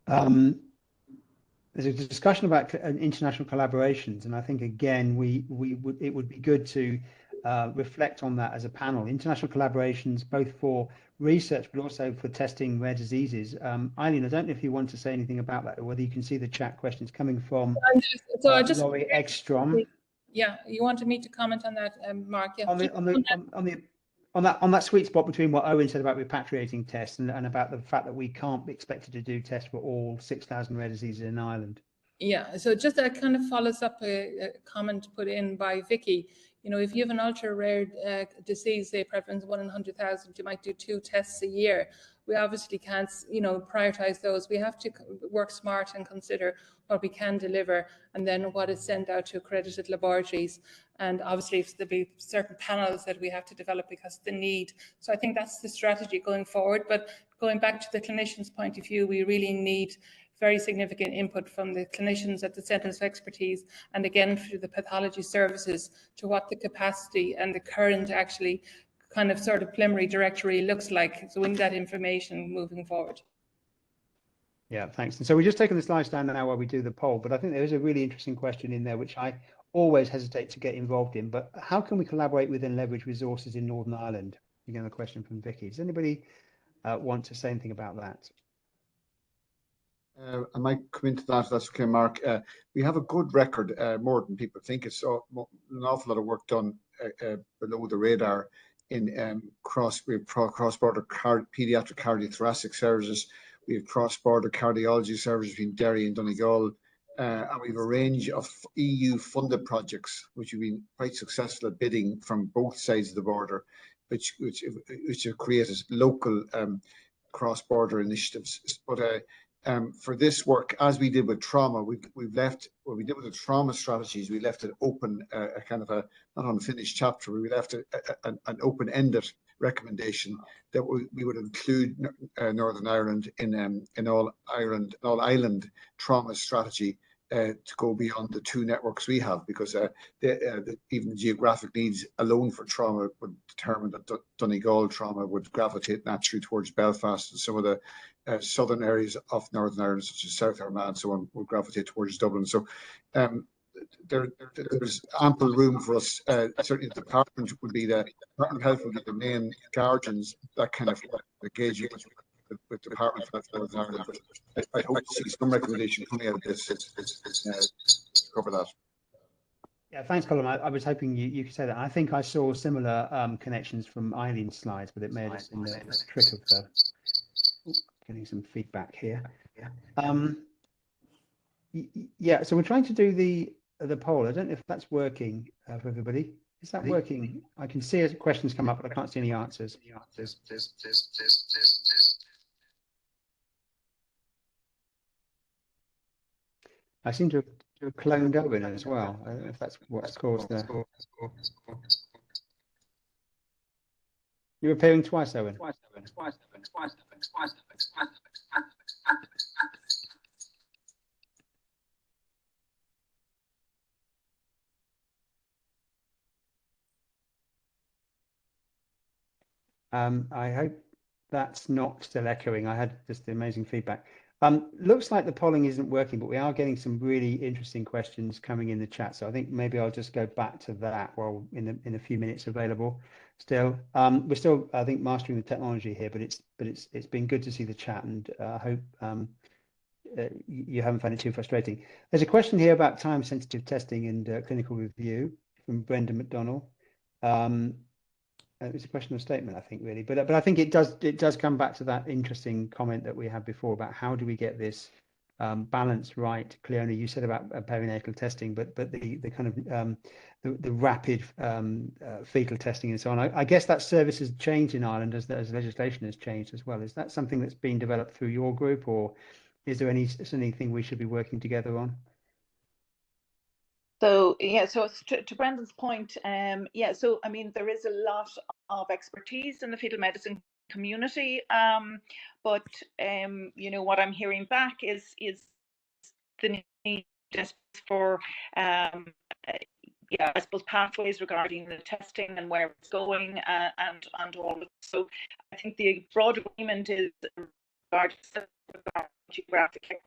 There's a discussion about international collaborations, and I think again it would be good to reflect on that as a panel. International collaborations, both for research but also for testing rare diseases. Eileen, I don't know if you want to say anything about that, or whether you can see the chat questions coming from Laurie Ekstrom. Yeah, you wanted me to comment on that, Mark? Yeah. On that sweet spot between what Owen said about repatriating tests and about the fact that we can't be expected to do tests for all 6,000 rare diseases in Ireland. Yeah, so just that kind of follows up a comment put in by Vicky. If you have an ultra rare disease, say prevalence 1 in 100,000, you might do 2 tests a year. We obviously can't, prioritize those. We have to work smart and consider what we can deliver, and then what is sent out to accredited laboratories. And obviously, if there'll be certain panels that we have to develop because of the need. So I think that's the strategy going forward. But going back to the clinician's point of view, we really need very significant input from the clinicians at the centres of expertise, and again through the pathology services, to what the capacity and the current actually kind of sort of preliminary directory looks like, so we need that information moving forward. Yeah, thanks. And so we're just taking the slides down now while we do the poll, but I think there is a really interesting question in there which I always hesitate to get involved in, but how can we collaborate with and leverage resources in Northern Ireland? Again, a question from Vicky. Does anybody want to say anything about that? I might come into that if that's okay, Mark. We have a good record, more than people think. It's an awful lot of work done below the radar in cross-border pediatric cardiothoracic services. We have cross-border cardiology services between Derry and Donegal, and we have a range of EU-funded projects which have been quite successful at bidding from both sides of the border, which have created local cross-border initiatives. But for this work, as we did with trauma, we've left what we did with the trauma strategies. We left it open, a kind of a not unfinished chapter. We left an open-ended recommendation that we would include Northern Ireland in all island trauma strategy to go beyond the 2 networks we have, because even the geographic needs alone for trauma would determine that Donegal trauma would gravitate naturally towards Belfast, and some of the southern areas of Northern Ireland, such as South Armagh and so on, will gravitate towards Dublin. So there's ample room for us. Certainly the Department of Health would be the main guardians that kind of engaging with the Department of Health in Ireland. But I hope to see some recommendation coming out of this to cover that. Yeah, thanks, Colin. I was hoping you could say that. I think I saw similar connections from Eileen's slides, but it may have just been a trick of the getting some feedback here. Yeah, so we're trying to do the poll. I don't know if that's working for everybody. Is that working? I can see questions come up, but I can't see any answers. I seem to have cloned Owen as well. I don't know if that's what's caused the. You're appearing twice, Owen. I hope that's not still echoing. I had just the amazing feedback. Looks like the polling isn't working, but we are getting some really interesting questions coming in the chat. So I think maybe I'll just go back to that while in a few minutes available. Still, we're still, I think, mastering the technology here, but it's been good to see the chat, and I hope you haven't found it too frustrating. There's a question here about time-sensitive testing and clinical review from Brenda McDonnell. It's a question of statement, I think, really, but I think it does come back to that interesting comment that we had before about how do we get this balance right. Clearly, you said about perinatal testing, but the kind of the rapid fetal testing and so on. I guess that service has changed in Ireland as legislation has changed as well. Is that something that's been developed through your group, or is there anything we should be working together on? So yeah, so to Brendan's point, yeah, so I mean there is a lot of expertise in the fetal medicine community, but you know, what I'm hearing back is the need just for yeah, I suppose pathways regarding the testing and where it's going, and all of it. So I think the broad agreement is regarding geographic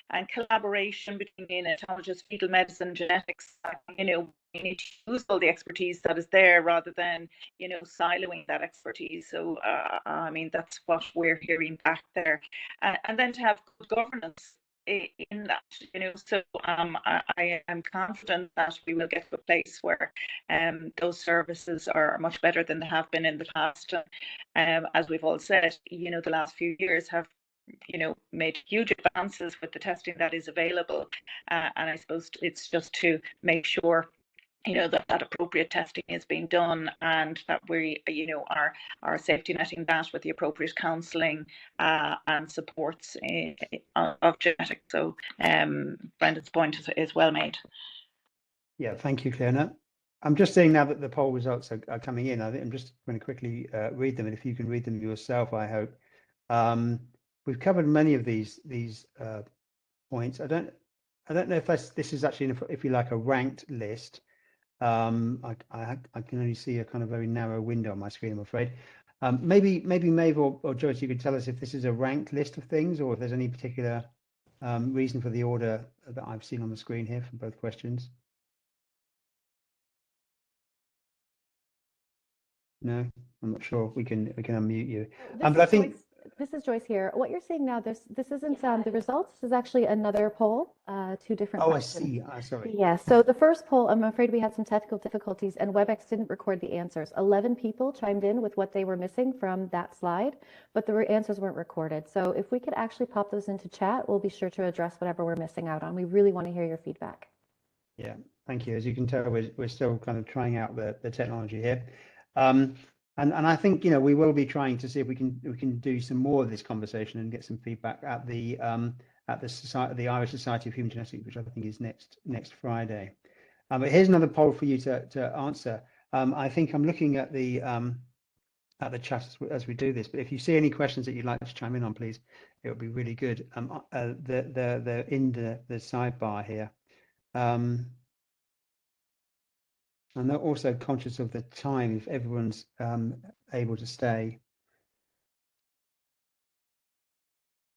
and collaboration between neonatologists, fetal medicine, genetics. You know, we need to use all the expertise that is there rather than, you know, siloing that expertise. So I mean, that's what we're hearing back there, and then to have good governance in that, you know. So I am confident that we will get to a place where those services are much better than they have been in the past. As we've all said, you know, the last few years have, you know, made huge advances with the testing that is available, and I suppose it's just to make sure, you know, that appropriate testing is being done, and that we, you know, are safety netting that with the appropriate counselling and supports of genetics. So Brendan's point is well made. Yeah, thank you, Claire. I'm just seeing now that the poll results are coming in. I think I'm just going to quickly read them, and if you can read them yourself, I hope. We've covered many of these points. I don't know if this is actually, if you like, a ranked list. I can only see a kind of very narrow window on my screen, I'm afraid. Maybe Maeve or Joyce, you could tell us if this is a ranked list of things, or if there's any particular reason for the order that I've seen on the screen here for both questions. No, I'm not sure. We can unmute you. But I think this is Joyce here. What you're seeing now, this isn't the results. This is actually another poll, two different questions. I see. Sorry. Yeah, so the first poll, I'm afraid we had some technical difficulties and WebEx didn't record the answers. 11 people chimed in with what they were missing from that slide, but the answers weren't recorded. So if we could actually pop those into chat, we'll be sure to address whatever we're missing out on. We really want to hear your feedback. Yeah, thank you. As you can tell, we're still kind of trying out the technology here. And I think, you know, we will be trying to see if we can do some more of this conversation and get some feedback at the Irish Society of Human Genetics, which I think is next Friday. But here's another poll for you to answer. I think I'm looking at the chat as we do this. But if you see any questions that you'd like to chime in on, please, it would be really good. They're in the sidebar here. And they're also conscious of the time if everyone's able to stay.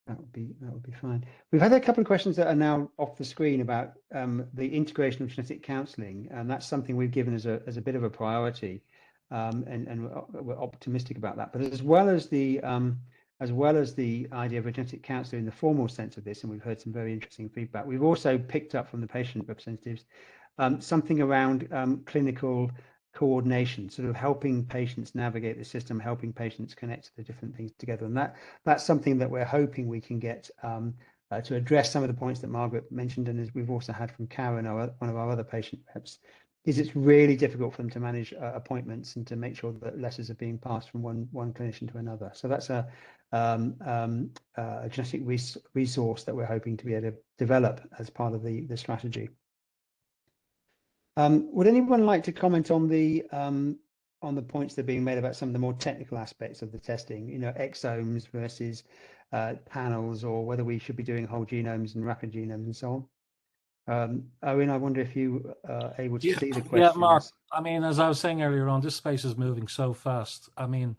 That would be fine. We've had a couple of questions that are now off the screen about the integration of genetic counselling, and that's something we've given as a bit of a priority, and we're optimistic about that. But as well as the idea of a genetic counsellor in the formal sense of this, and we've heard some very interesting feedback, we've also picked up from the patient representatives something around clinical coordination, sort of helping patients navigate the system, helping patients connect the different things together. And that's something that we're hoping we can get to address some of the points that Margaret mentioned, and as we've also had from Karen, one of our other patient reps, is it's really difficult for them to manage appointments and to make sure that letters are being passed from one clinician to another. So that's a genetic resource that we're hoping to be able to develop as part of the strategy. Would anyone like to comment on the points that are being made about some of the more technical aspects of the testing, you know, exomes versus panels, or whether we should be doing whole genomes and rapid genomes and so on? Owen, I wonder if you are able to see the questions. Yeah, Mark, I mean, as I was saying earlier on, this space is moving so fast. I mean,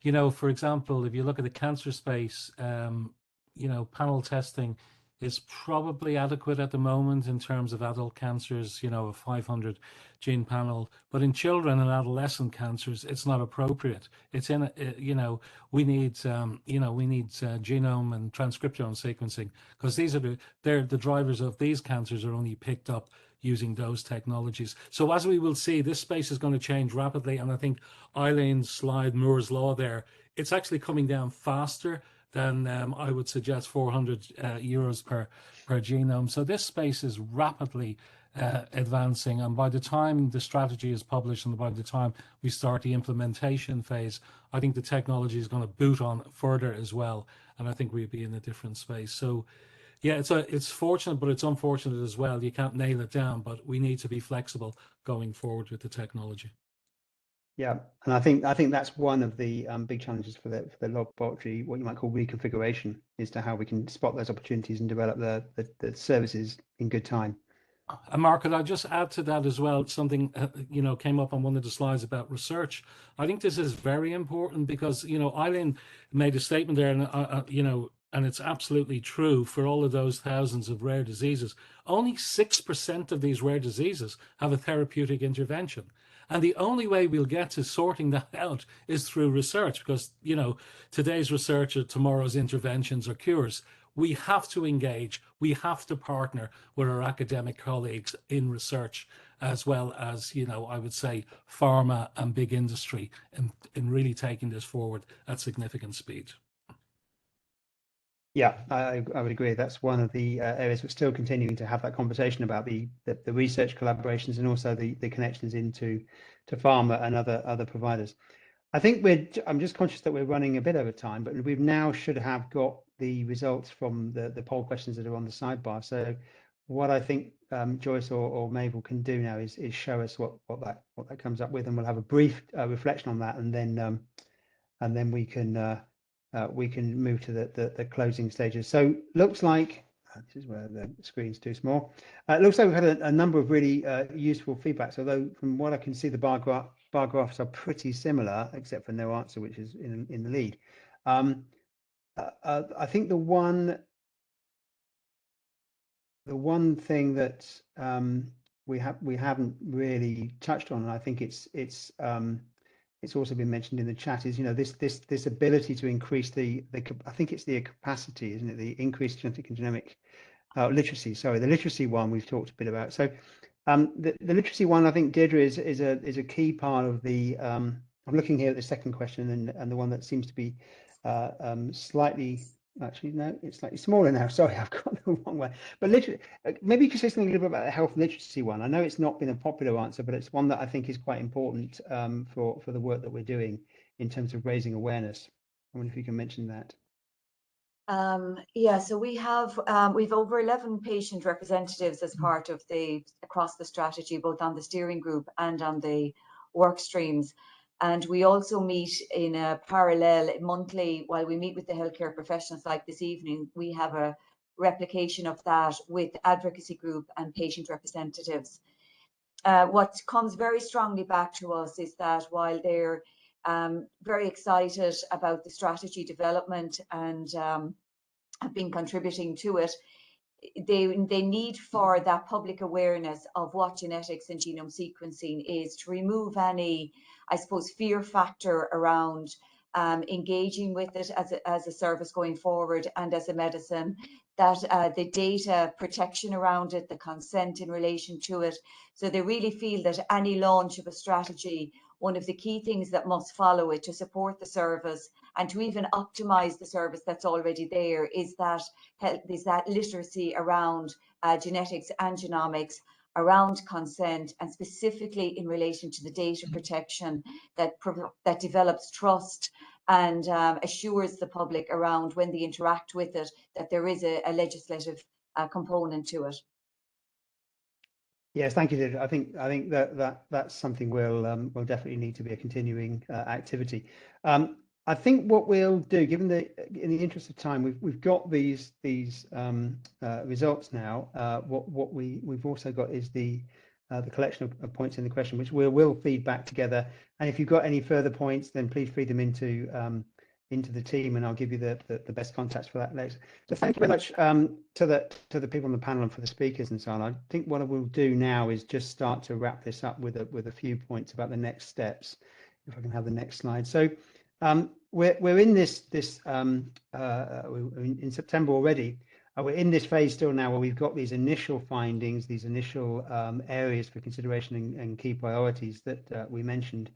you know, for example, if you look at the cancer space, you know, panel testing is probably adequate at the moment in terms of adult cancers, you know, a 500 gene panel. But in children and adolescent cancers, it's not appropriate. It's in, you know, we need, you know, we need genome and transcriptome sequencing, because these are they're the drivers of these cancers are only picked up using those technologies. So as we will see, this space is going to change rapidly. And I think Eileen's slide, Moore's Law there, it's actually coming down faster than I would suggest 400 euros per genome. So this space is rapidly advancing. And by the time the strategy is published and by the time we start the implementation phase, I think the technology is going to boot on further as well. And I think we'll be in a different space. So yeah, it's fortunate, but it's unfortunate as well. You can't nail it down, but we need to be flexible going forward with the technology. Yeah, and I think that's one of the big challenges for the laboratory, what you might call reconfiguration, is to how we can spot those opportunities and develop the services in good time. And Mark, could I just add to that as well? Something you know, came up on one of the slides about research. I think this is very important because, you know, Eileen made a statement there, and you know, and it's absolutely true. For all of those thousands of rare diseases, only 6% of these rare diseases have a therapeutic intervention. And the only way we'll get to sorting that out is through research, because, you know, today's research are tomorrow's interventions or cures. We have to engage, we have to partner with our academic colleagues in research, as well as, you know, I would say pharma and big industry in really taking this forward at significant speed. Yeah, I would agree. That's one of the areas we're still continuing to have that conversation about the research collaborations and also the connections into pharma and other providers. I think I'm just conscious that we're running a bit over time, but we now should have got the results from the poll questions that are on the sidebar. So what I think Joyce or Mabel can do now is show us what that comes up with, and we'll have a brief reflection on that, and then we can move to the closing stages. So looks like this is where the screen's too small. It looks like we've had a number of really useful feedbacks, although from what I can see, the bar graphs are pretty similar, except for no answer, which is in the lead. I think the one thing that we haven't really touched on, and I think it's also been mentioned in the chat, is, you know, this ability to increase I think it's the capacity, isn't it? The increased genetic and genomic literacy. Sorry, the literacy one we've talked a bit about. So the literacy one, I think, Deirdre, is a key part of the. I'm looking here at the second question, and the one that seems to be slightly. Actually, no, it's slightly smaller now. Sorry, I've got the wrong way. But literally, maybe you could say something a little bit about the health literacy one. I know it's not been a popular answer, but it's one that I think is quite important for the work that we're doing in terms of raising awareness. I wonder if you can mention that. Yeah, so we've over 11 patient representatives as part of across the strategy, both on the steering group and on the work streams. And we also meet in a parallel monthly, while we meet with the healthcare professionals like this evening, we have a replication of that with advocacy group and patient representatives. What comes very strongly back to us is that while they're very excited about the strategy development and have been contributing to it, they need for that public awareness of what genetics and genome sequencing is, to remove any, I suppose, fear factor around engaging with it as a service going forward and as a medicine, that the data protection around it, the consent in relation to it. So they really feel that any launch of a strategy, one of the key things that must follow it to support the service and to even optimize the service that's already there is that literacy around genetics and genomics, around consent, and specifically in relation to the data protection that develops trust and assures the public around when they interact with it that there is a legislative component to it. Yes, thank you, Deirdre. I think that's something will definitely need to be a continuing activity. I think what we'll do, given in the interest of time, we've got these results now. What we've also got is the collection of points in the question, which we'll feed back together. And if you've got any further points, then please feed them into the team, and I'll give you the best contacts for that later. So thank you very much to the people on the panel and for the speakers and so on. I think what I will do now is just start to wrap this up with a few points about the next steps. If I can have the next slide. So we're in this in September already. We're in this phase still now where we've got these initial findings, these initial areas for consideration and key priorities that we mentioned.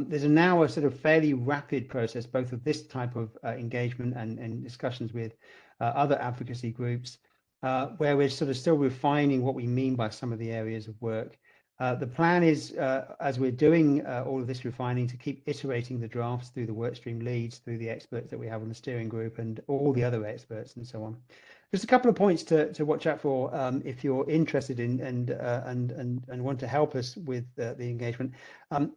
There's now a sort of fairly rapid process, both of this type of engagement and discussions with other advocacy groups, where we're sort of still refining what we mean by some of the areas of work. The plan is, as we're doing all of this refining, to keep iterating the drafts through the workstream leads, through the experts that we have on the steering group, and all the other experts and so on. Just a couple of points to watch out for if you're interested in and want to help us with the engagement.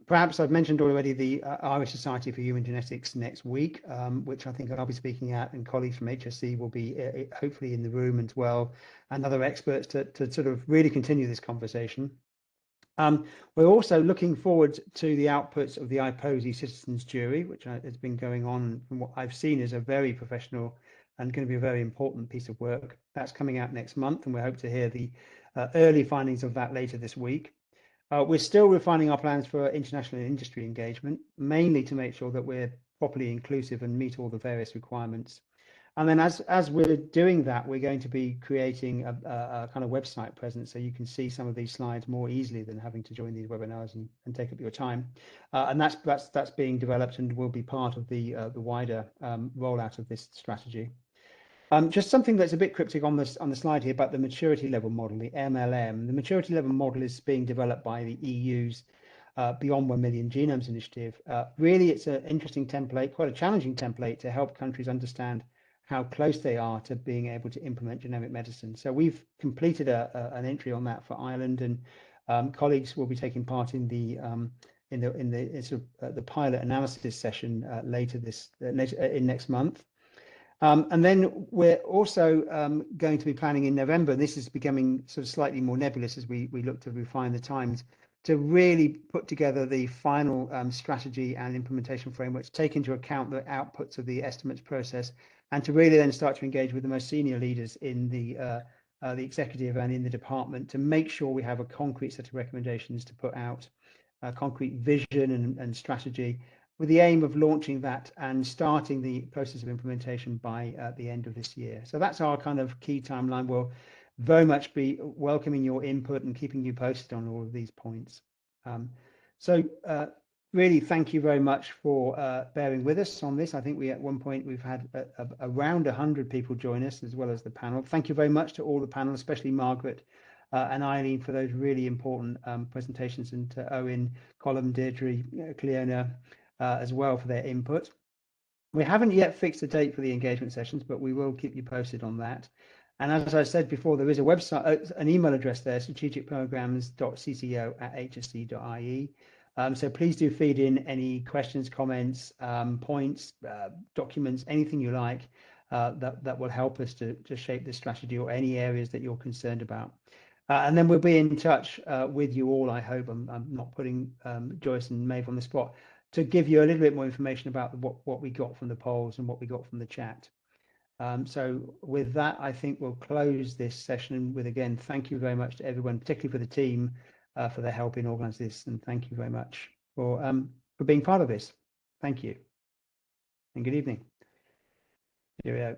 Perhaps I've mentioned already the Irish Society for Human Genetics next week, which I think I'll be speaking at, and colleagues from HSC will be hopefully in the room as well, and other experts to sort of really continue this conversation. We're also looking forward to the outputs of the IPOSI Citizens Jury, which has been going on, from what I've seen, is a very professional and going to be a very important piece of work. That's coming out next month, and we hope to hear the early findings of that later this week. We're still refining our plans for international industry engagement, mainly to make sure that we're properly inclusive and meet all the various requirements. And then as we're doing that, we're going to be creating a kind of website presence so you can see some of these slides more easily than having to join these webinars and take up your time. And that's being developed and will be part of the wider rollout of this strategy. Just something that's a bit cryptic on the slide here about the maturity level model, the MLM. The maturity level model is being developed by the EU's Beyond 1 Million Genomes initiative. Really, it's an interesting template, quite a challenging template to help countries understand how close they are to being able to implement genomic medicine. So we've completed an entry on that for Ireland, and colleagues will be taking part in the the pilot analysis session later in next month. And then we're also going to be planning in November, and this is becoming sort of slightly more nebulous as we look to refine the times, to really put together the final strategy and implementation framework to take into account the outputs of the estimates process, and to really then start to engage with the most senior leaders in the executive and in the department to make sure we have a concrete set of recommendations to put out, a concrete vision and strategy, with the aim of launching that and starting the process of implementation by the end of this year. So that's our kind of key timeline. We'll very much be welcoming your input and keeping you posted on all of these points. Really, thank you very much for bearing with us on this. I think at one point we've had around 100 people join us, as well as the panel. Thank you very much to all the panel, especially Margaret and Eileen, for those really important presentations, and to Owen, Colm, Deirdre, Cleona, as well, for their input. We haven't yet fixed a date for the engagement sessions, but we will keep you posted on that. And as I said before, there is a website, an email address there, strategicprograms.cco@hsc.ie. So please do feed in any questions, comments, points, documents, anything you like that will help us to shape this strategy, or any areas that you're concerned about. And then we'll be in touch with you all, I hope. I'm not putting Joyce and Maeve on the spot, to give you a little bit more information about what we got from the polls and what we got from the chat. So with that, I think we'll close this session with, again, thank you very much to everyone, particularly for the team, for their help in organising this, and thank you very much for being part of this. Thank you, and good evening. Cheerio.